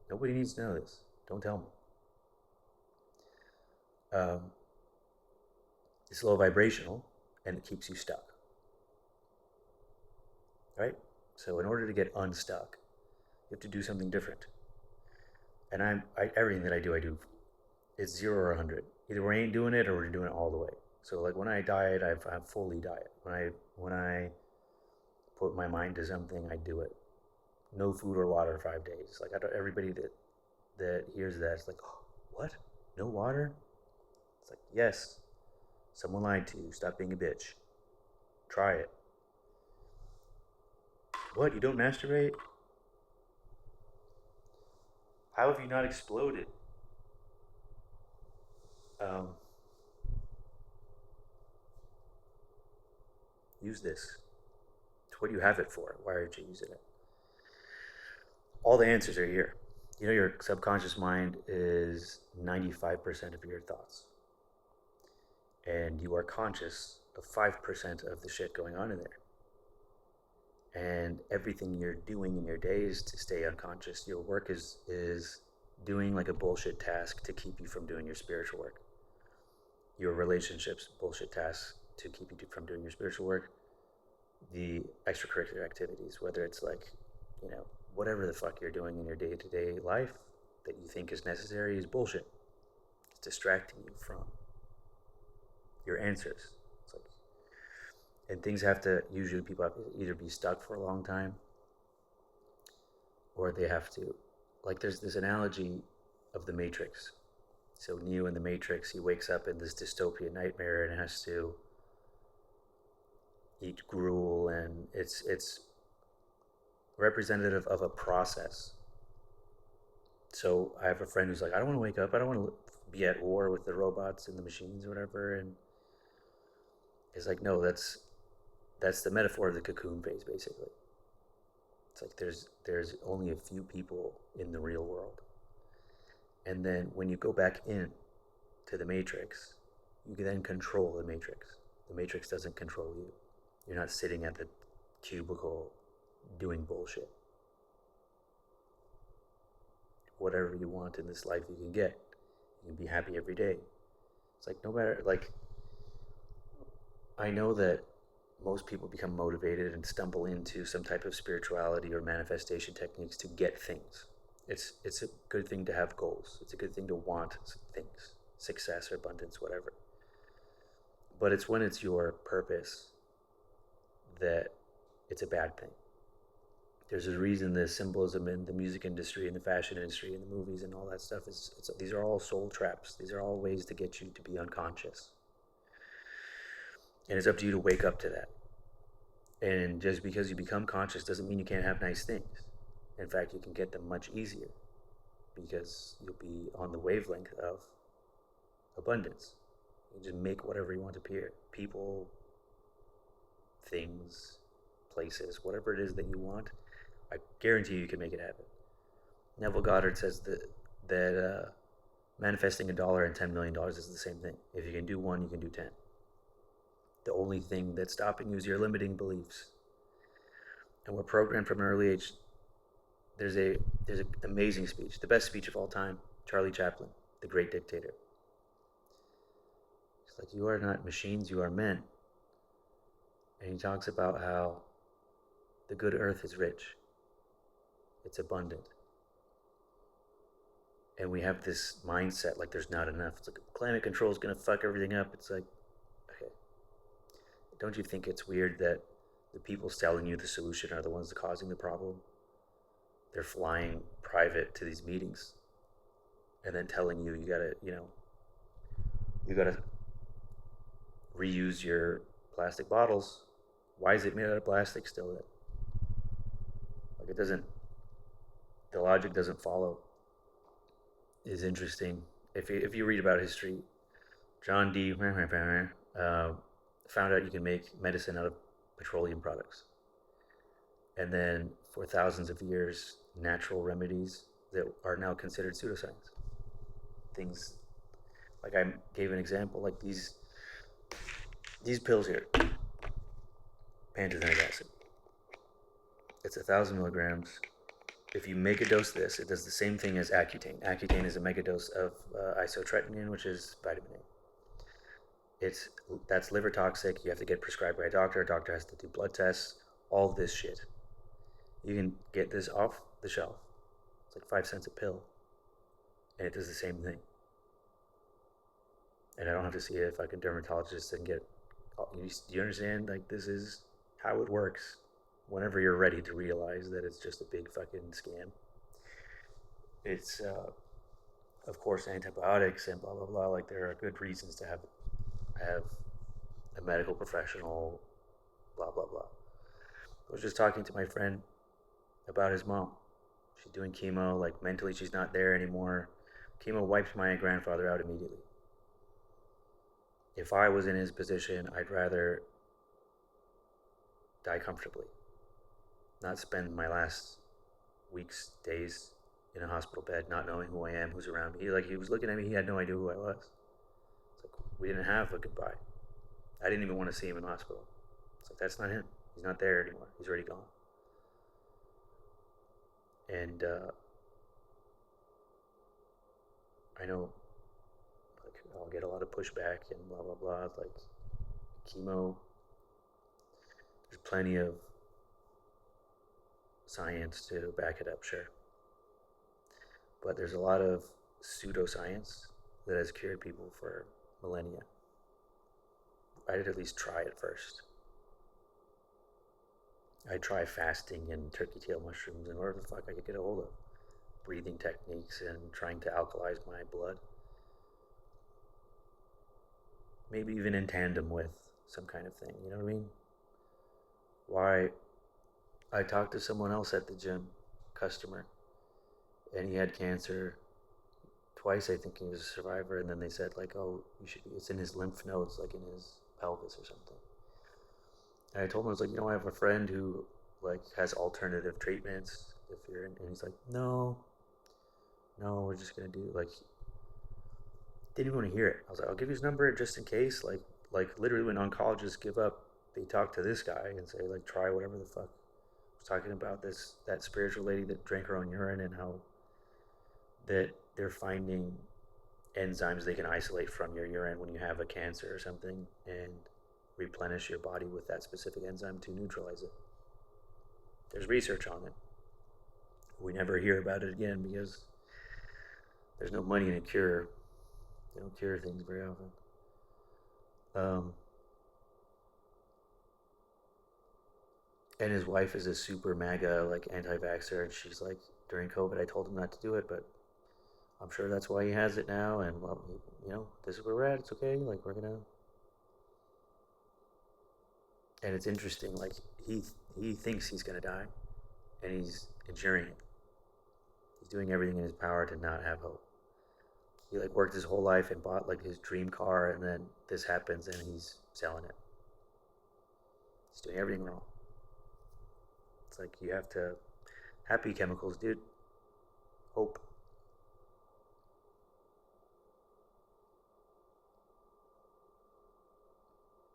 Nobody needs to know this. Don't tell me. It's low vibrational and it keeps you stuck. Right? So in order to get unstuck, you have to do something different. And everything that I do, it's 0 or 100. Either we ain't doing it or we're doing it all the way. So like when I diet, I fully diet. When I put my mind to something, I do it. No food or water 5 days. Like everybody that hears that, it's like, oh, what? No water? It's like, yes. Someone lied to you. Stop being a bitch. Try it. What? You don't masturbate? How have you not exploded? Use this. What do you have it for? Why aren't you using it? All the answers are here. You know, your subconscious mind is 95% of your thoughts. And you are conscious of 5% of the shit going on in there. And everything you're doing in your day is to stay unconscious. Your work is doing like a bullshit task to keep you from doing your spiritual work. Your relationships, bullshit tasks to keep you from doing your spiritual work. The extracurricular activities, whether it's like, you know, whatever the fuck you're doing in your day-to-day life that you think is necessary is bullshit. It's distracting you from your answers. It's like, and things have to, usually people have to either be stuck for a long time or they have to, like there's this analogy of the Matrix. So Neo in the Matrix, he wakes up in this dystopian nightmare and has to eat gruel, and it's representative of a process. So I have a friend who's like, I don't want to wake up. I don't want to be at war with the robots and the machines or whatever. And it's like, no, that's the metaphor of the cocoon phase, basically. It's like there's only a few people in the real world. And then when you go back in to the Matrix, you can then control the Matrix. The Matrix doesn't control you. You're not sitting at the cubicle doing bullshit. Whatever you want in this life you can get. You can be happy every day. It's like no matter, like, I know that most people become motivated and stumble into some type of spirituality or manifestation techniques to get things. It's a good thing to have goals. It's a good thing to want things, success or abundance, whatever. But it's when it's your purpose that it's a bad thing. There's a reason the symbolism in the music industry and the fashion industry and the movies and all that stuff these are all soul traps. These are all ways to get you to be unconscious. And it's up to you to wake up to that. And just because you become conscious doesn't mean you can't have nice things. In fact, you can get them much easier because you'll be on the wavelength of abundance. You just make whatever you want to appear. People, things, places, whatever it is that you want, I guarantee you can make it happen. Neville Goddard says that manifesting $1 and $10 million is the same thing. If you can do one, you can do 10. The only thing that's stopping you is your limiting beliefs. And we're programmed from an early age. There's an amazing speech, the best speech of all time, Charlie Chaplin, the great dictator. It's like, you are not machines, you are men. And he talks about how the good earth is rich. It's abundant. And we have this mindset like there's not enough. It's like climate control is going to fuck everything up. It's like, okay. Don't you think it's weird that the people selling you the solution are the ones causing the problem? They're flying private to these meetings and then telling you gotta, You gotta reuse your plastic bottles. Why is it made out of plastic still? Like it doesn't. The logic doesn't follow. Is interesting. If you read about history, John D. Found out you can make medicine out of petroleum products, and then for thousands of years, natural remedies that are now considered pseudoscience. Things like I gave an example, like these pills here, pantothenic acid. It's 1,000 milligrams. If you make a dose of this, it does the same thing as Accutane. Accutane is a megadose of isotretinoin, which is vitamin A. That's liver toxic. You have to get prescribed by a doctor. A doctor has to do blood tests. All this shit. You can get this off the shelf. It's like 5 cents a pill, and it does the same thing. And I don't have to see a fucking dermatologist and get. You understand? Like this is how it works. Whenever you're ready to realize that it's just a big fucking scam. It's of course antibiotics and blah blah blah. Like there are good reasons to have a medical professional. Blah blah blah. I was just talking to my friend about his mom. She's doing chemo. Like mentally, she's not there anymore. Chemo wiped my grandfather out immediately. If I was in his position, I'd rather die comfortably, not spend my last weeks, days in a hospital bed, not knowing who I am, who's around me. He was looking at me, he had no idea who I was. It's like we didn't have a goodbye. I didn't even want to see him in the hospital. It's like that's not him. He's not there anymore. He's already gone. And I know, like I'll get a lot of pushback and blah blah blah. Like chemo, there's plenty of science to back it up, sure. But there's a lot of pseudoscience that has cured people for millennia. I'd at least try it first. I'd try fasting and turkey tail mushrooms and whatever the fuck I could get a hold of. Breathing techniques and trying to alkalize my blood. Maybe even in tandem with some kind of thing, you know what I mean? Why? I talked to someone else at the gym, customer, and he had cancer twice. I think he was a survivor, and then they said like, oh, it's in his lymph nodes, like in his pelvis or something. And I told him, I was like, I have a friend who like has alternative treatments if you're in, and he's like, no, we're just gonna do like. Didn't even want to hear it. I was like, I'll give you his number just in case. Like literally when oncologists give up, they talk to this guy and say like, try whatever the fuck. I was talking about that spiritual lady that drank her own urine and how that they're finding enzymes they can isolate from your urine when you have a cancer or something and replenish your body with that specific enzyme to neutralize it. There's research on it. We never hear about it again because there's no money in a cure. They don't cure things very often. And his wife is a super MAGA, like anti-vaxxer, and she's like, during COVID, I told him not to do it, but I'm sure that's why he has it now. And well, this is where we're at. It's okay. Like we're gonna. And it's interesting. Like he thinks he's gonna die, and he's enduring it. He's doing everything in his power to not have hope. He like worked his whole life and bought like his dream car, and then this happens, and he's selling it. He's doing everything wrong. It's like you have to happy chemicals, dude. Hope.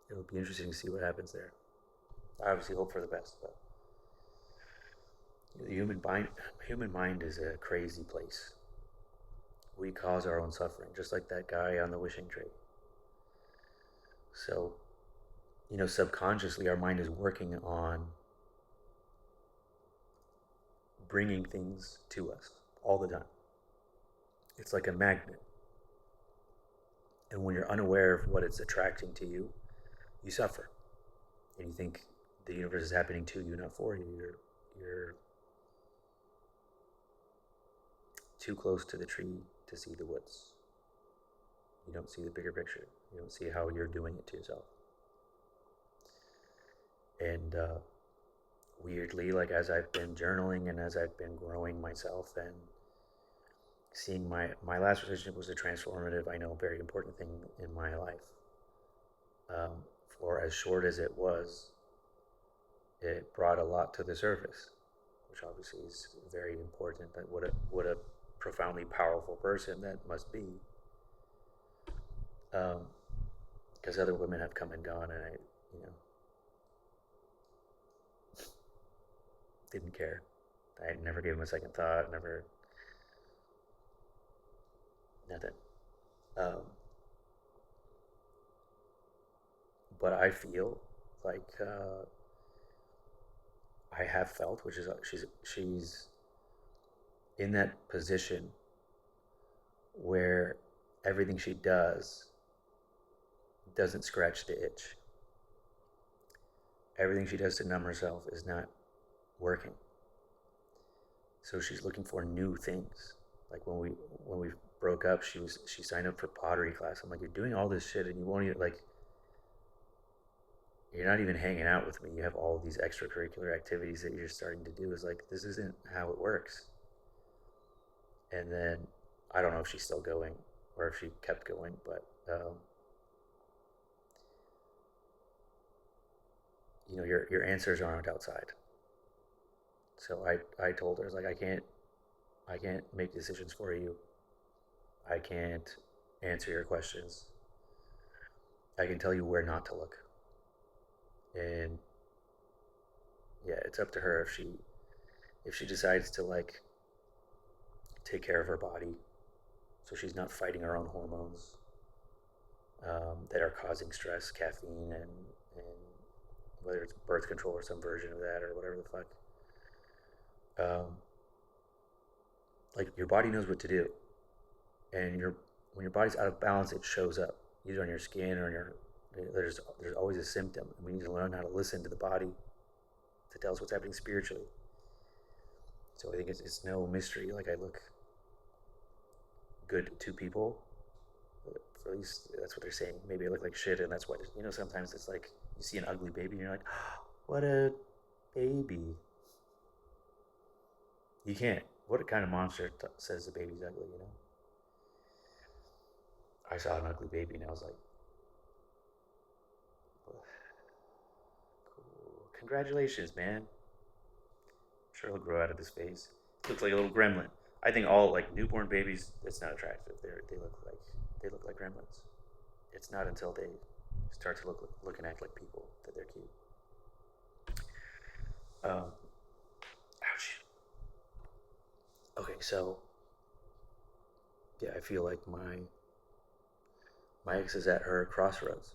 It'll be interesting to see what happens there. I obviously hope for the best, but the human mind is a crazy place. We cause our own suffering, just like that guy on the wishing tree. So, subconsciously, our mind is working on bringing things to us all the time. It's like a magnet. And when you're unaware of what it's attracting to you, you suffer. And you think the universe is happening to you, not for you. You're too close to the tree to see the woods. You don't see the bigger picture. You don't see how you're doing it to yourself. And weirdly, like as I've been journaling and as I've been growing myself and seeing my last relationship was a transformative, I know, very important thing in my life. For as short as it was, it brought a lot to the surface, which obviously is very important. But what a profoundly powerful person that must be. Because other women have come and gone, and I, didn't care. I never gave them a second thought. Never, nothing. Um, but I feel like I have felt, which is she's in that position where everything she doesn't scratch the itch. Everything she does to numb herself is not working. So she's looking for new things. Like when we broke up, she signed up for pottery class. I'm like, you're doing all this shit and you won't even like you're not even hanging out with me. You have all these extracurricular activities that you're starting to do. Is like this isn't how it works. And then I don't know if she's still going or if she kept going, but your answers aren't outside. So I told her, I was like, I can't make decisions for you. I can't answer your questions. I can tell you where not to look. And yeah, it's up to her if she decides to like take care of her body so she's not fighting her own hormones that are causing stress, caffeine, and whether it's birth control or some version of that or whatever the fuck. Um, like your body knows what to do, and when your body's out of balance, it shows up either on your skin or on your. There's always a symptom, and we need to learn how to listen to the body to tell us what's happening spiritually. So I think it's no mystery. Like I look good to people, at least that's what they're saying. Maybe I look like shit, and that's what sometimes it's like you see an ugly baby, and you're like, oh, what a baby. You can't. What kind of monster says the baby's ugly? I saw an ugly baby, and I was like, cool. Congratulations, man. I'm sure he'll grow out of this phase. Looks like a little gremlin. I think all like newborn babies, it's not attractive. They look like gremlins. It's not until they start to look and act like people that they're cute. Ouch. Okay, so yeah, I feel like my ex is at her crossroads.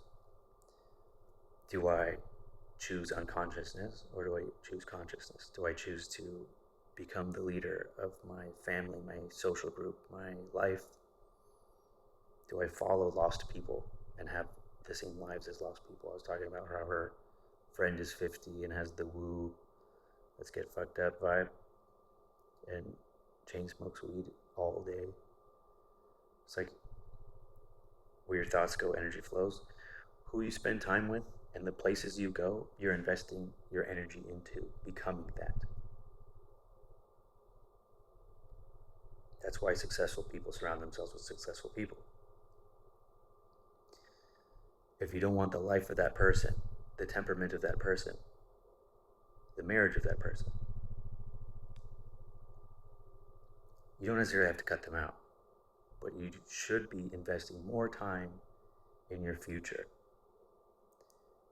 Do I choose unconsciousness or do I choose consciousness? Do I choose to become the leader of my family, my social group, my life? Do I follow lost people and have the same lives as lost people? I was talking about how her friend is 50 and has the woo, let's get fucked up vibe, and chain smokes weed all day. It's like where your thoughts go, energy flows. Who you spend time with and the places you go, you're investing your energy into becoming that. That's why successful people surround themselves with successful people. If you don't want the life of that person, the temperament of that person, the marriage of that person, you don't necessarily have to cut them out, but you should be investing more time in your future.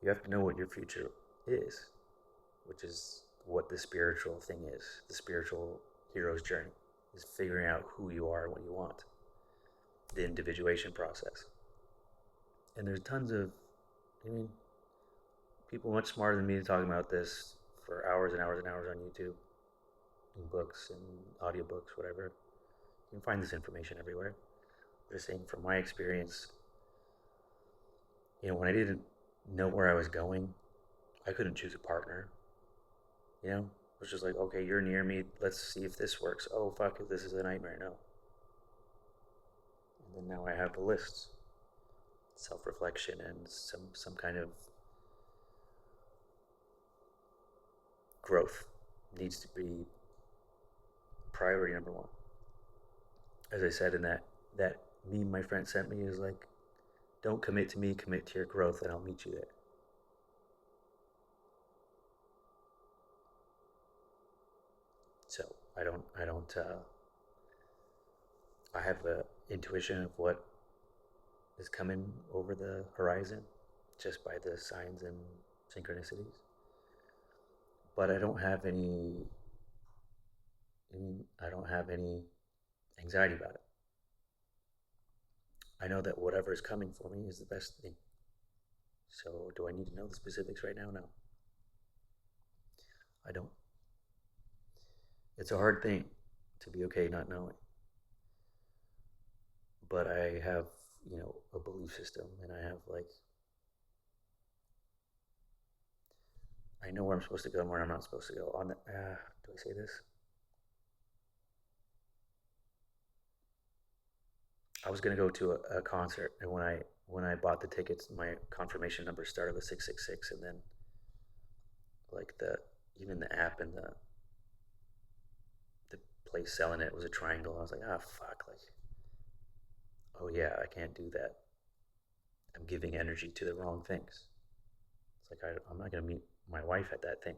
You have to know what your future is, which is what the spiritual thing is. The spiritual hero's journey is figuring out who you are and what you want. The individuation process. And there's tons of, people much smarter than me talking about this for hours and hours and hours on YouTube, in books and audiobooks, whatever. You can find this information everywhere. I'm just saying from my experience, when I didn't know where I was going, I couldn't choose a partner. It was just like, okay, you're near me, let's see if this works. Oh fuck, if this is a nightmare, no. And then now I have the lists. self-reflection and some kind of growth needs to be priority number one. As I said in that meme my friend sent me, is like, don't commit to me, commit to your growth, and I'll meet you there. So I have a intuition of what is coming over the horizon just by the signs and synchronicities. But I don't have any anxiety about it. I know that whatever is coming for me is the best thing. So do I need to know the specifics right now? No. I don't. It's a hard thing to be okay not knowing. But I have, a belief system, and I have I know where I'm supposed to go and where I'm not supposed to go. Do I say this? I was gonna go to a concert, and when I bought the tickets, my confirmation number started with 666, and then like even the app and the place selling it was a triangle. I was like, fuck, oh yeah, I can't do that. I'm giving energy to the wrong things. It's like I'm not gonna meet my wife at that thing,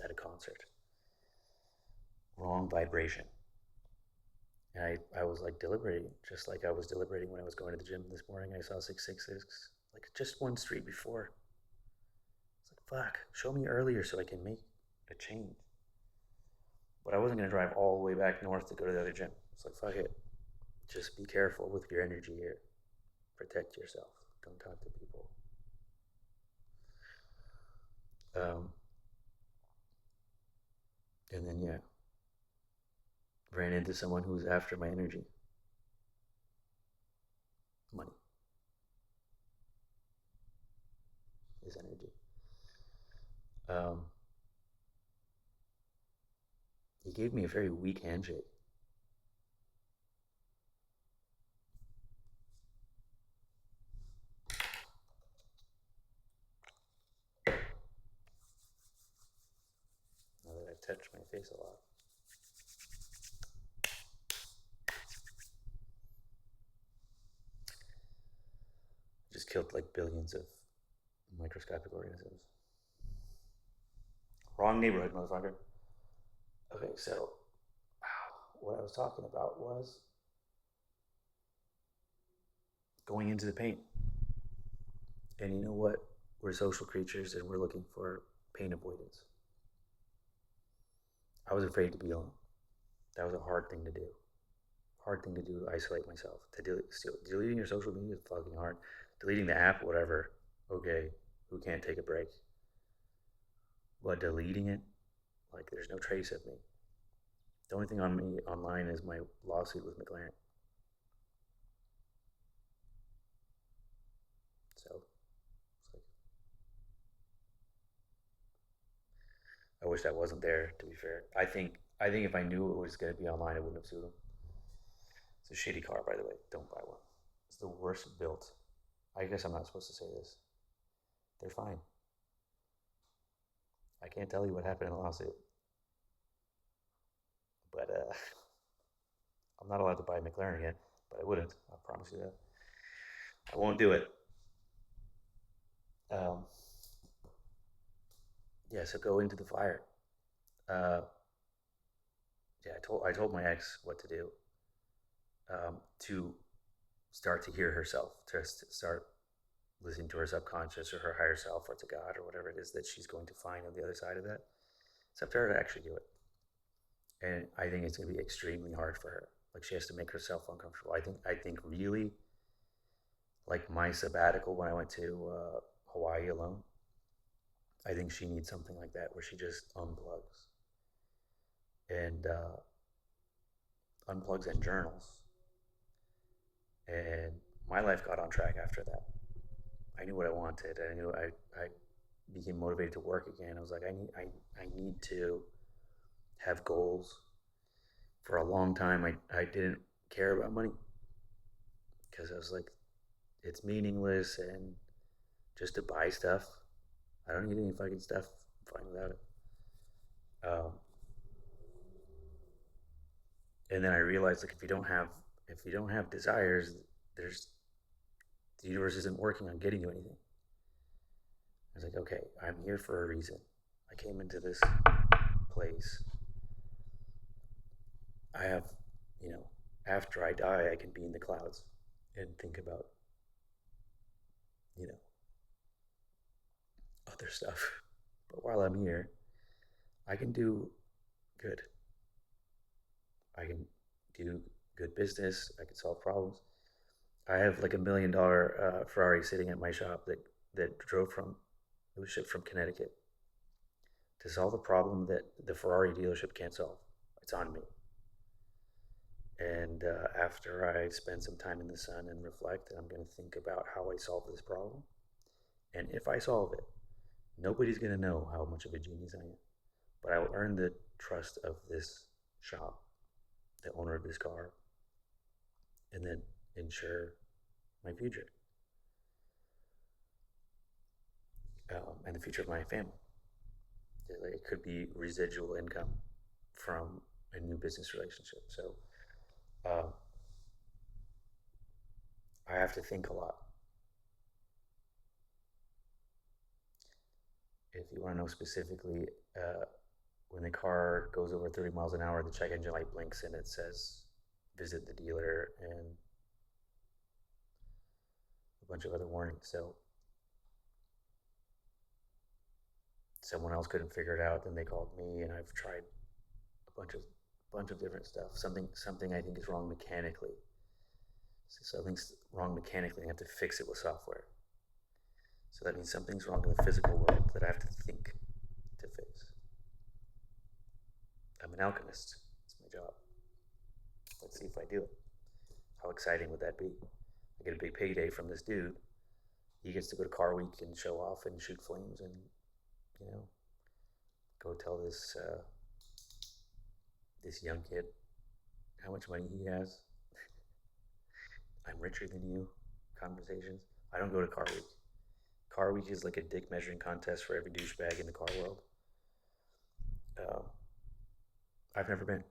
at a concert. Wrong vibration. And I was like deliberating, just like I was deliberating when I was going to the gym this morning. I saw 666, like just one street before. It's like, fuck, show me earlier so I can make a change. But I wasn't going to drive all the way back north to go to the other gym. It's like, fuck it. Just be careful with your energy here. Protect yourself. Don't talk to people. And then, yeah, ran into someone who was after my energy. Money is energy. He gave me a very weak handshake. Now that I've touched my face a lot. Just killed like billions of microscopic organisms. Wrong neighborhood, motherfucker. Okay, so what I was talking about was going into the pain. And you know what? We're social creatures and we're looking for pain avoidance. I was afraid to be alone. That was a hard thing to do. Hard thing to do to isolate myself. Deleting your social media is fucking hard. Deleting the app, whatever. Okay, who can't take a break? But deleting it, like there's no trace of me. The only thing on me online is my lawsuit with McLaren. So it's like, I wish that wasn't there. To be fair, I think if I knew it was going to be online, I wouldn't have sued him. It's a shitty car, by the way. Don't buy one. It's the worst built. I guess I'm not supposed to say this. They're fine. I can't tell you what happened in the lawsuit, but I'm not allowed to buy a McLaren again. But I wouldn't. I promise you that. I won't do it. Um, yeah. So go into the fire. Uh, yeah. I told my ex what to do. To start to hear herself, to start listening to her subconscious or her higher self or to God or whatever it is that she's going to find on the other side of that. It's up to her to actually do it. And I think it's going to be extremely hard for her. Like she has to make herself uncomfortable. I think really, like my sabbatical when I went to Hawaii alone. I think she needs something like that where she just unplugs and unplugs and journals. And my life got on track after that. I knew what I wanted. I became motivated to work again. I was like, I need to have goals. For a long time, I didn't care about money. because I was like, it's meaningless and just to buy stuff. I don't need any fucking stuff. I'm fine without it. Um, and then I realized like if you don't have desires, there's the universe isn't working on getting you anything. I was like, okay, I'm here for a reason. I came into this place. I have, you know, after I die, I can be in the clouds and think about, you know, other stuff. But while I'm here, I can do good. I can do good business. I can solve problems. I have like $1 million Ferrari sitting at my shop that drove from it was shipped from Connecticut to solve a problem that the Ferrari dealership can't solve. It's on me. And after I spend some time in the sun and reflect, I'm going to think about how I solve this problem. And if I solve it, nobody's going to know how much of a genius I am. But I will earn the trust of this shop, the owner of this car, and then ensure my future and the future of my family. It could be residual income from a new business relationship. So uh, I have to think a lot. If you want to know specifically, when the car goes over 30 miles an hour, the check engine light blinks and it says visit the dealer and a bunch of other warnings. So someone else couldn't figure it out, then they called me, and I've tried a bunch of different stuff. Something I think is wrong mechanically. So something's wrong mechanically, and I have to fix it with software. So that means something's wrong in the physical world that I have to think to fix. I'm an alchemist. It's my job. Let's see if I do it. How exciting would that be? I get a big payday from this dude. He gets to go to Car Week and show off and shoot flames and, you know, go tell this young kid how much money he has. I'm richer than you. Conversations. I don't go to Car Week. Car Week is like a dick measuring contest for every douchebag in the car world. Um, I've never been.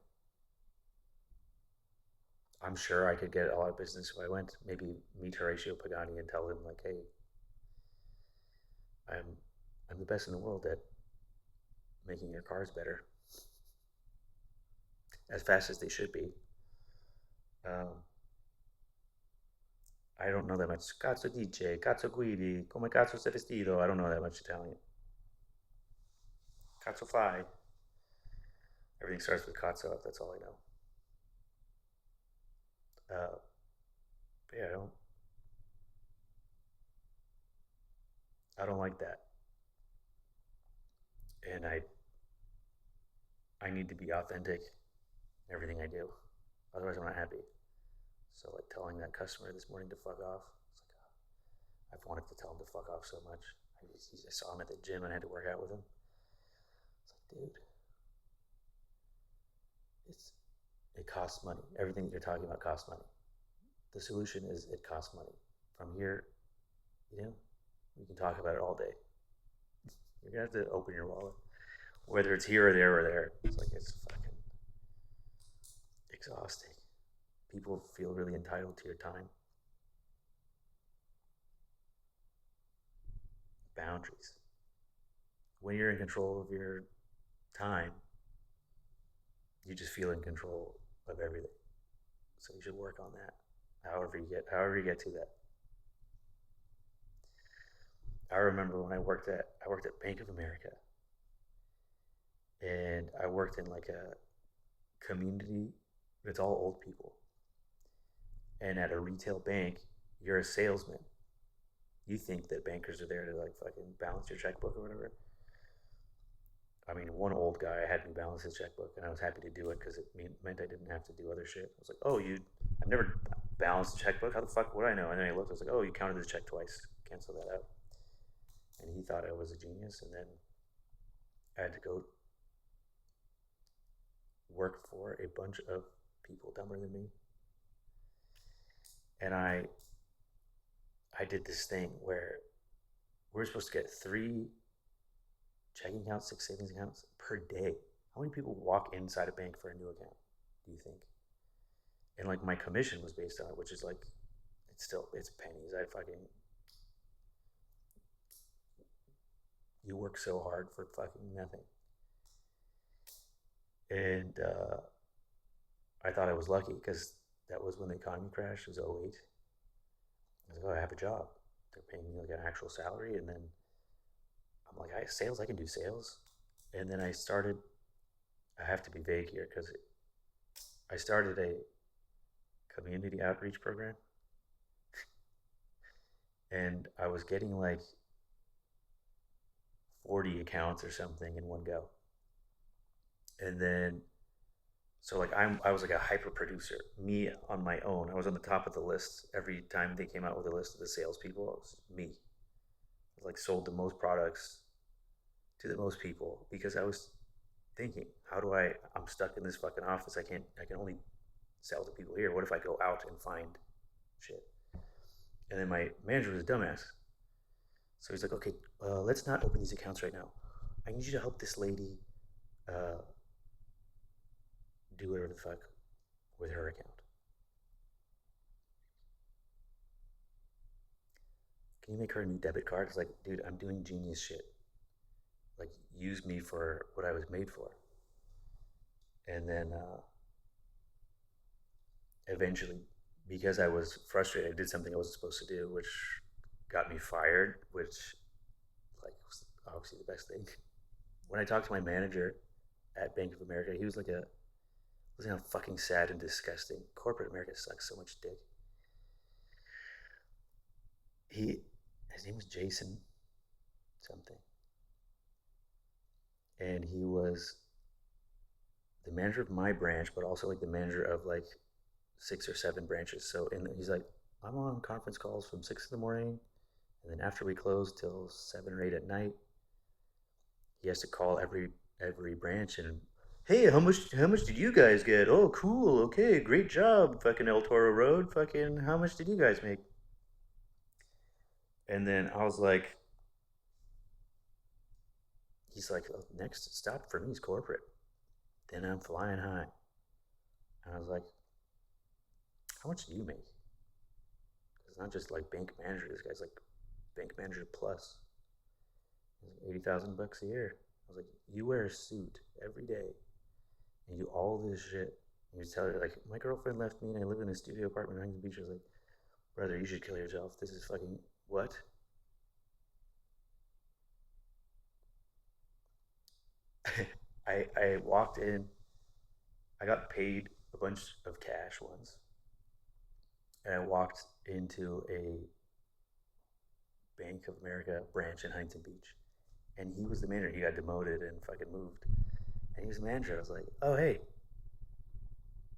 I'm sure I could get a lot of business if I went. Maybe meet Horatio Pagani and tell him like, hey, I'm I'm the best in the world at making your cars better as fast as they should be. Um, I don't know that much. Cazzo dice, cazzo guidi, come cazzo sei vestito? I don't know that much Italian. Cazzo fai? Everything starts with cazzo. That's all I know. Uh, but yeah, I don't like that, and I need to be authentic in everything I do. Otherwise, I'm not happy. So like telling that customer this morning to fuck off. It's like I've wanted to tell him to fuck off so much. I saw him at the gym and I had to work out with him. It's like, dude, it's it costs money. Everything that you're talking about costs money. The solution is it costs money. From here, you know, we can talk about it all day. You're gonna have to open your wallet, whether it's here or there or there. It's like it's fucking exhausting. People feel really entitled to your time. Boundaries. When you're in control of your time, you just feel in control of everything. So you should work on that. However you get to that. I remember when I worked at Bank of America, and I worked in like a community. It's all old people, and at a retail bank, you're a salesman. You think that bankers are there to like fucking balance your checkbook or whatever. I mean, one old guy had me balance his checkbook, and I was happy to do it because it meant I didn't have to do other shit. I was like, "Oh, I've never balanced a checkbook. How the fuck would I know?" And then I looked. I was like, "Oh, you counted the check twice. Cancel that out." And he thought I was a genius. And then I had to go work for a bunch of people dumber than me, And I did this thing where we're supposed to get 3 checking accounts, 6 savings accounts per day. How many people walk inside a bank for a new account, do you think? And like my commission was based on it, which is like, it's pennies. I fucking, you work so hard for fucking nothing. And I thought I was lucky because that was when the economy crashed. It was '08. I was like, oh, I have a job. They're paying me like an actual salary. And then I'm like, sales, I can do sales. And then I have to be vague here because I started a community outreach program, and I was getting like 40 accounts or something in one go. And then, so like I was like a hyper producer, me on my own. I was on the top of the list every time they came out with a list of the salespeople. It was me. I like sold the most products to the most people because I was thinking, I'm stuck in this fucking office. I can only sell to people here. What if I go out and find shit? And then my manager was a dumbass. So he's like, okay, let's not open these accounts right now. I need you to help this lady uh, do whatever the fuck with her account. Can you make her a new debit card? It's like, dude, I'm doing genius shit. Like, use me for what I was made for. And then eventually, because I was frustrated, I did something I wasn't supposed to do, which got me fired, which like was obviously the best thing. When I talked to my manager at Bank of America, he was like a was how fucking sad and disgusting. Corporate America sucks so much dick. He his name was Jason something, and he was the manager of my branch, but also like the manager of like 6 or 7 branches. So he's like, I'm on conference calls from 6 in the morning, and then after we close till 7 or 8 at night, he has to call every branch and, hey, how much did you guys get? Oh, cool, okay, great job, fucking El Toro Road, fucking how much did you guys make? And then I was like, he's like, oh, next stop for me is corporate. Then I'm flying high. And I was like, how much do you make? It's not just like bank manager. This guy's like bank manager plus. He's like $80,000 a year. I was like, you wear a suit every day and you do all this shit. And you tell her like, my girlfriend left me and I live in a studio apartment in Huntington Beach. I was like, brother, you should kill yourself. This is fucking what? I walked in. I got paid a bunch of cash once, and I walked into a Bank of America branch in Huntington Beach, and he was the manager. He got demoted and fucking moved, and he was the manager. I was like, oh hey,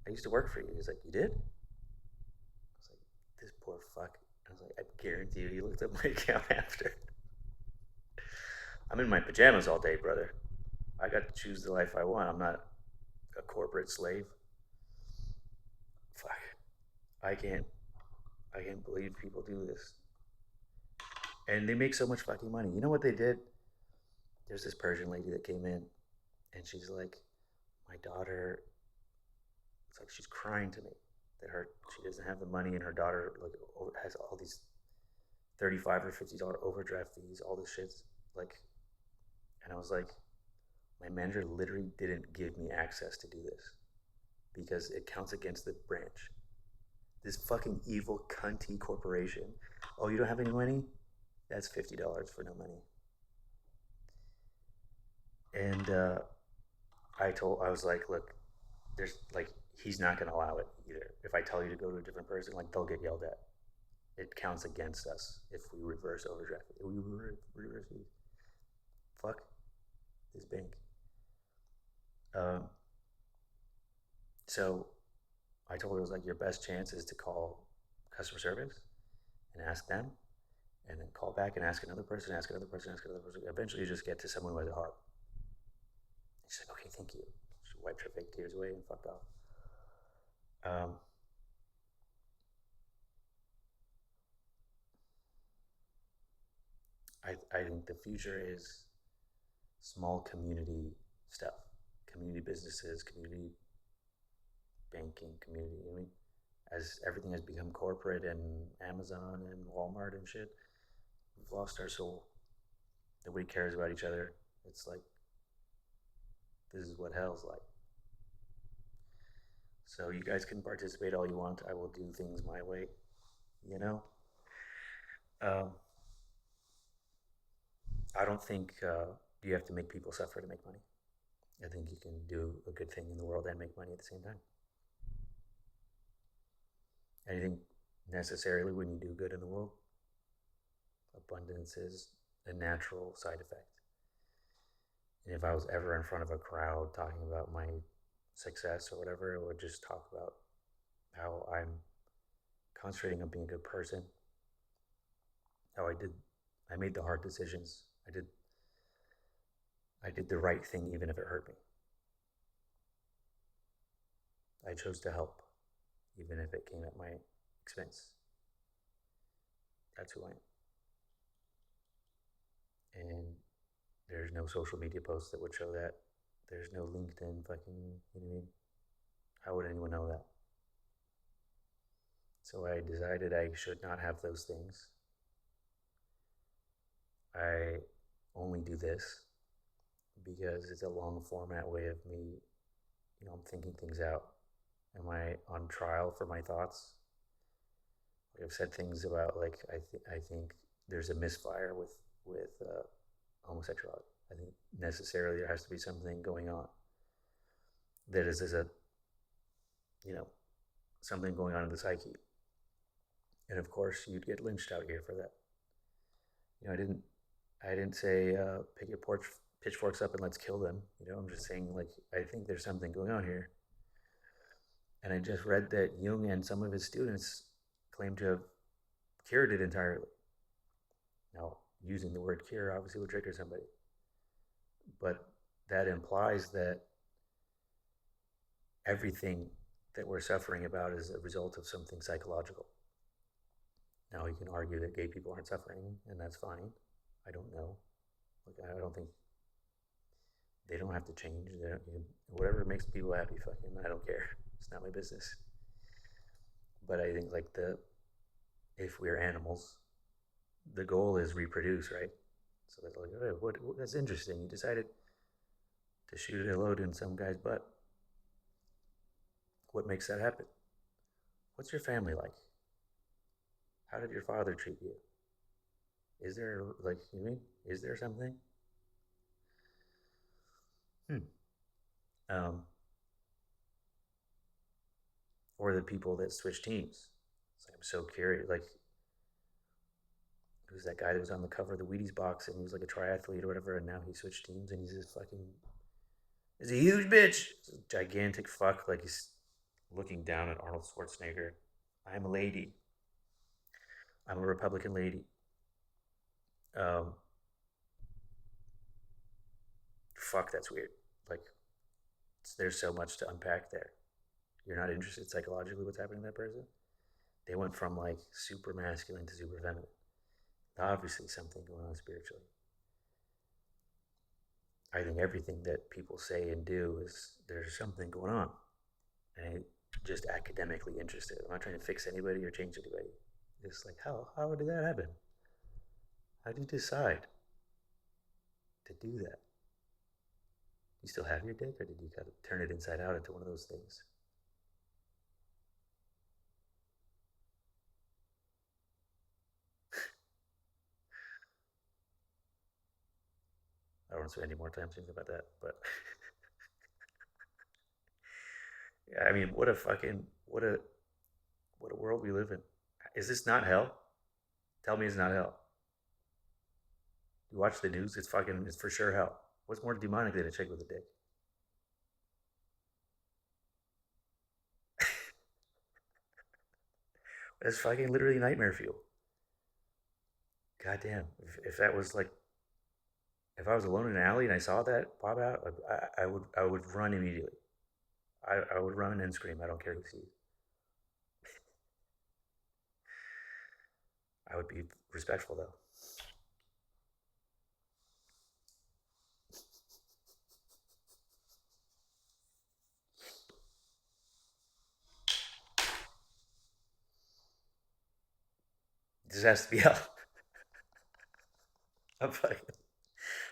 I used to work for you. He's like, you did? I was like, this poor fuck. I was like, I guarantee you, he looked up my account after. I'm in my pajamas all day, brother. I got to choose the life I want. I'm not a corporate slave. Fuck. I can't. I can't believe people do this. And they make so much fucking money. You know what they did? There's this Persian lady that came in, and she's like, my daughter. It's like she's crying to me that she doesn't have the money, and her daughter like has all these $35 or $50 overdraft fees, all this shit. Like, and I was like, my manager literally didn't give me access to do this because it counts against the branch. This fucking evil cunty corporation. Oh, you don't have any money? That's $50 for no money. And I was like, look, there's like, he's not going to allow it either. If I tell you to go to a different person, like they'll get yelled at. It counts against us if we reverse overdraft. We reverse fees. Fuck this bank. Um, so I told her it was like your best chance is to call customer service and ask them, and then call back and ask another person, ask another person, ask another person. Eventually, you just get to someone who has a heart. She's like, okay, thank you. She wiped her fake tears away and fucked off. Um, I think the future is small community stuff, community businesses, community banking, community. I mean, as everything has become corporate and Amazon and Walmart and shit, we've lost our soul. Nobody cares about each other. It's like this is what hell's like. So you guys can participate all you want. I will do things my way. You know, um, I don't think you have to make people suffer to make money. I think you can do a good thing in the world and make money at the same time. I think necessarily when you do good in the world, abundance is a natural side effect. And if I was ever in front of a crowd talking about my success or whatever, I would just talk about how I'm concentrating on being a good person, how I made the hard decisions. I did the right thing even if it hurt me. I chose to help even if it came at my expense. That's who I am. And there's no social media posts that would show that. There's no LinkedIn fucking, you know what I mean? How would anyone know that? So I decided I should not have those things. I only do this because it's a long format way of me, I'm thinking things out. Am I on trial for my thoughts? I've said things about like I think there's a misfire with homosexuality. I think necessarily there has to be something going on that is a you know something going on in the psyche. And of course, you'd get lynched out here for that. I didn't say pick your pitchforks up and let's kill them. I'm just saying like I think there's something going on here. And I just read that Jung and some of his students claim to have cured it entirely. Now, using the word cure obviously will trigger somebody, but that implies that everything that we're suffering about is a result of something psychological. Now, you can argue that gay people aren't suffering, and that's fine. I don't know. Like, I don't think they don't have to change. Whatever makes people happy, fucking, I don't care. It's not my business. But I think like if we're animals, the goal is reproduce, right? So they're like, oh, that's interesting. You decided to shoot a load in some guy's butt. What makes that happen? What's your family like? How did your father treat you? Is there like you mean? Is there something? Hmm. Um, or the people that switch teams. It's like, I'm so curious. Like, who's that guy that was on the cover of the Wheaties box and he was like a triathlete or whatever, and now he switched teams and he's this fucking. He's a huge bitch. He's a gigantic fuck. Like he's looking down at Arnold Schwarzenegger. I'm a lady. I'm a Republican lady. Um, Fuck, that's weird. Like, there's so much to unpack there. You're not interested psychologically what's happening to that person? They went from like super masculine to super feminine. Obviously, something going on spiritually. I think everything that people say and do is there's something going on. And I'm just academically interested. I'm not trying to fix anybody or change anybody. It's like, how did that happen? How do you decide to do that? You still have your dick, or did you kind of turn it inside out into one of those things? I don't want to spend any more time thinking about that, but yeah, I mean, what a world we live in. Is this not hell? Tell me it's not hell. You watch the news, it's for sure hell. What's more demonic than a chick with a dick? It's fucking literally nightmare fuel. Goddamn. If that was like, if I was alone in an alley and I saw that pop out, I would run immediately. I would run and scream. I don't care who sees. I would be respectful though. This has to be hell. I'm fucking,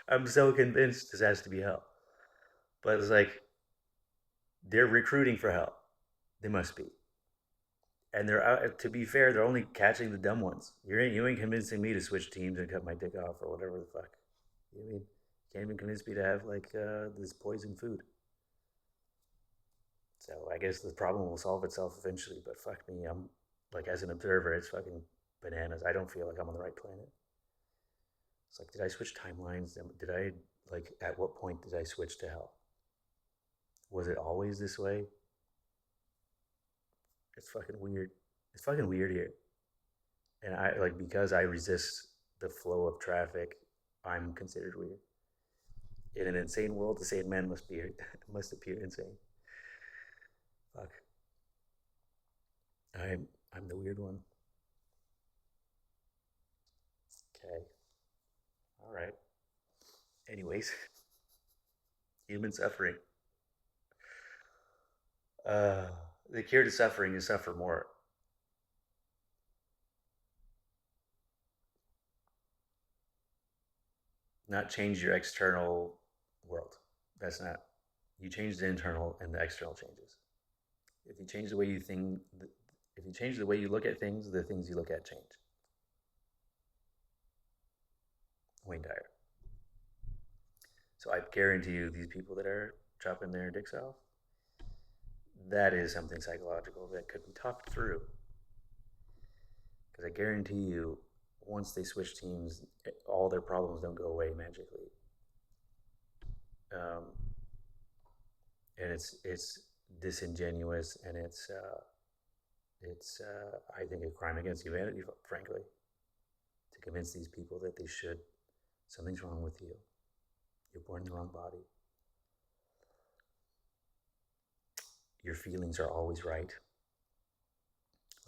I'm so convinced this has to be hell. But it's like they're recruiting for hell. They must be. And they're out, to be fair, they're only catching the dumb ones. You ain't convincing me to switch teams and cut my dick off or whatever the fuck. You mean you can't even convince me to have like this poison food. So I guess the problem will solve itself eventually. But fuck me, I'm like as an observer, it's fucking bananas. I don't feel like I'm on the right planet. It's like, did I switch timelines? Did I like at what point did I switch to hell? Was it always this way? It's fucking weird. It's fucking weird here. And I like because I resist the flow of traffic, I'm considered weird. In an insane world, the sane man must be must appear insane. Fuck. I'm the weird one. Okay. All right. Anyways, human suffering. Uh, the cure to suffering is suffer more. Not change your external world. That's not. You change the internal, and the external changes. If you change the way you think, if you change the way you look at things, the things you look at change. Wayne Dyer. So I guarantee you, these people that are chopping their dicks off, that is something psychological that could be talked through. Because I guarantee you, once they switch teams, all their problems don't go away magically. Um, and it's disingenuous, and it's I think a crime against humanity, frankly, to convince these people that they should. Something's wrong with you. You're born in the wrong body. Your feelings are always right.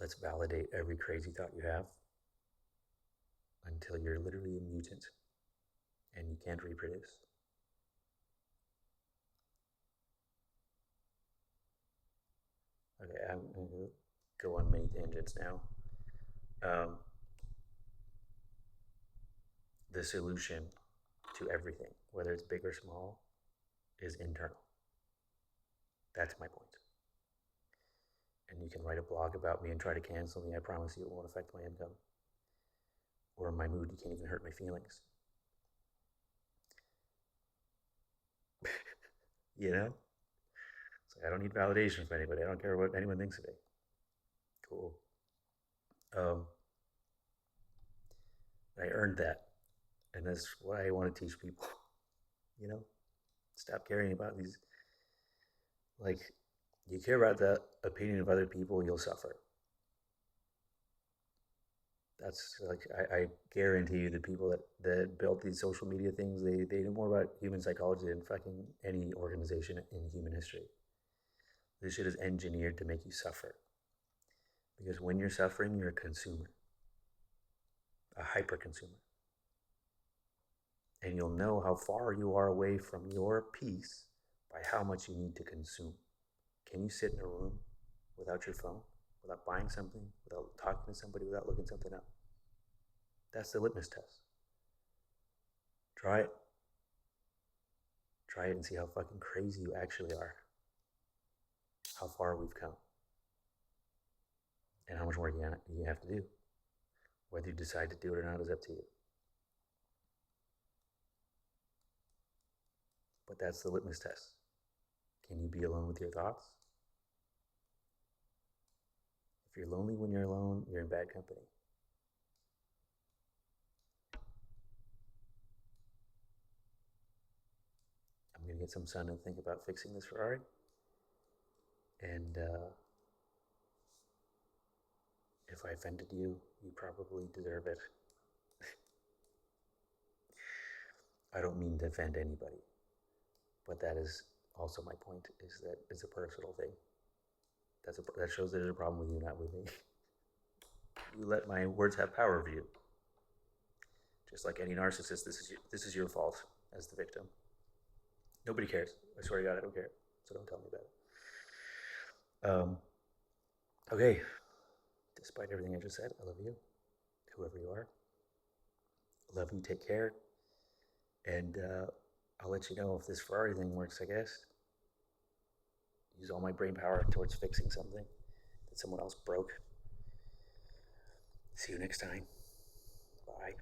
Let's validate every crazy thought you have until you're literally a mutant and you can't reproduce. Okay, I'm going to go on many tangents now. Um, the solution to everything, whether it's big or small, is internal. That's my point. And you can write a blog about me and try to cancel me. I promise you it won't affect my income or my mood. You can't even hurt my feelings. You know? It's like I don't need validation from anybody. I don't care what anyone thinks of me. Cool. Um, I earned that. And that's what I want to teach people. You know? Stop caring about these. Like, you care about the opinion of other people, you'll suffer. That's like I guarantee you the people that built these social media things, they know more about human psychology than fucking any organization in human history. This shit is engineered to make you suffer. Because when you're suffering, you're a consumer, a hyper consumer. And you'll know how far you are away from your peace by how much you need to consume. Can you sit in a room without your phone, without buying something, without talking to somebody, without looking something up? That's the litmus test. Try it. Try it and see how fucking crazy you actually are. How far we've come. And how much work you have to do. Whether you decide to do it or not is up to you. But that's the litmus test. Can you be alone with your thoughts? If you're lonely when you're alone, you're in bad company. I'm going to get some sun and think about fixing this Ferrari. And if I offended you, you probably deserve it. I don't mean to offend anybody, but that is also my point, is that it's a personal thing. That shows there's a problem with you, not with me. You let my words have power over you. Just like any narcissist, this is your fault as the victim. Nobody cares. I swear to God, I don't care. So don't tell me about it. Okay. Despite everything I just said, I love you. whoever you are. Love you, take care. And I'll let you know if this Ferrari thing works, I guess. Use all my brain power towards fixing something that someone else broke. See you next time. Bye.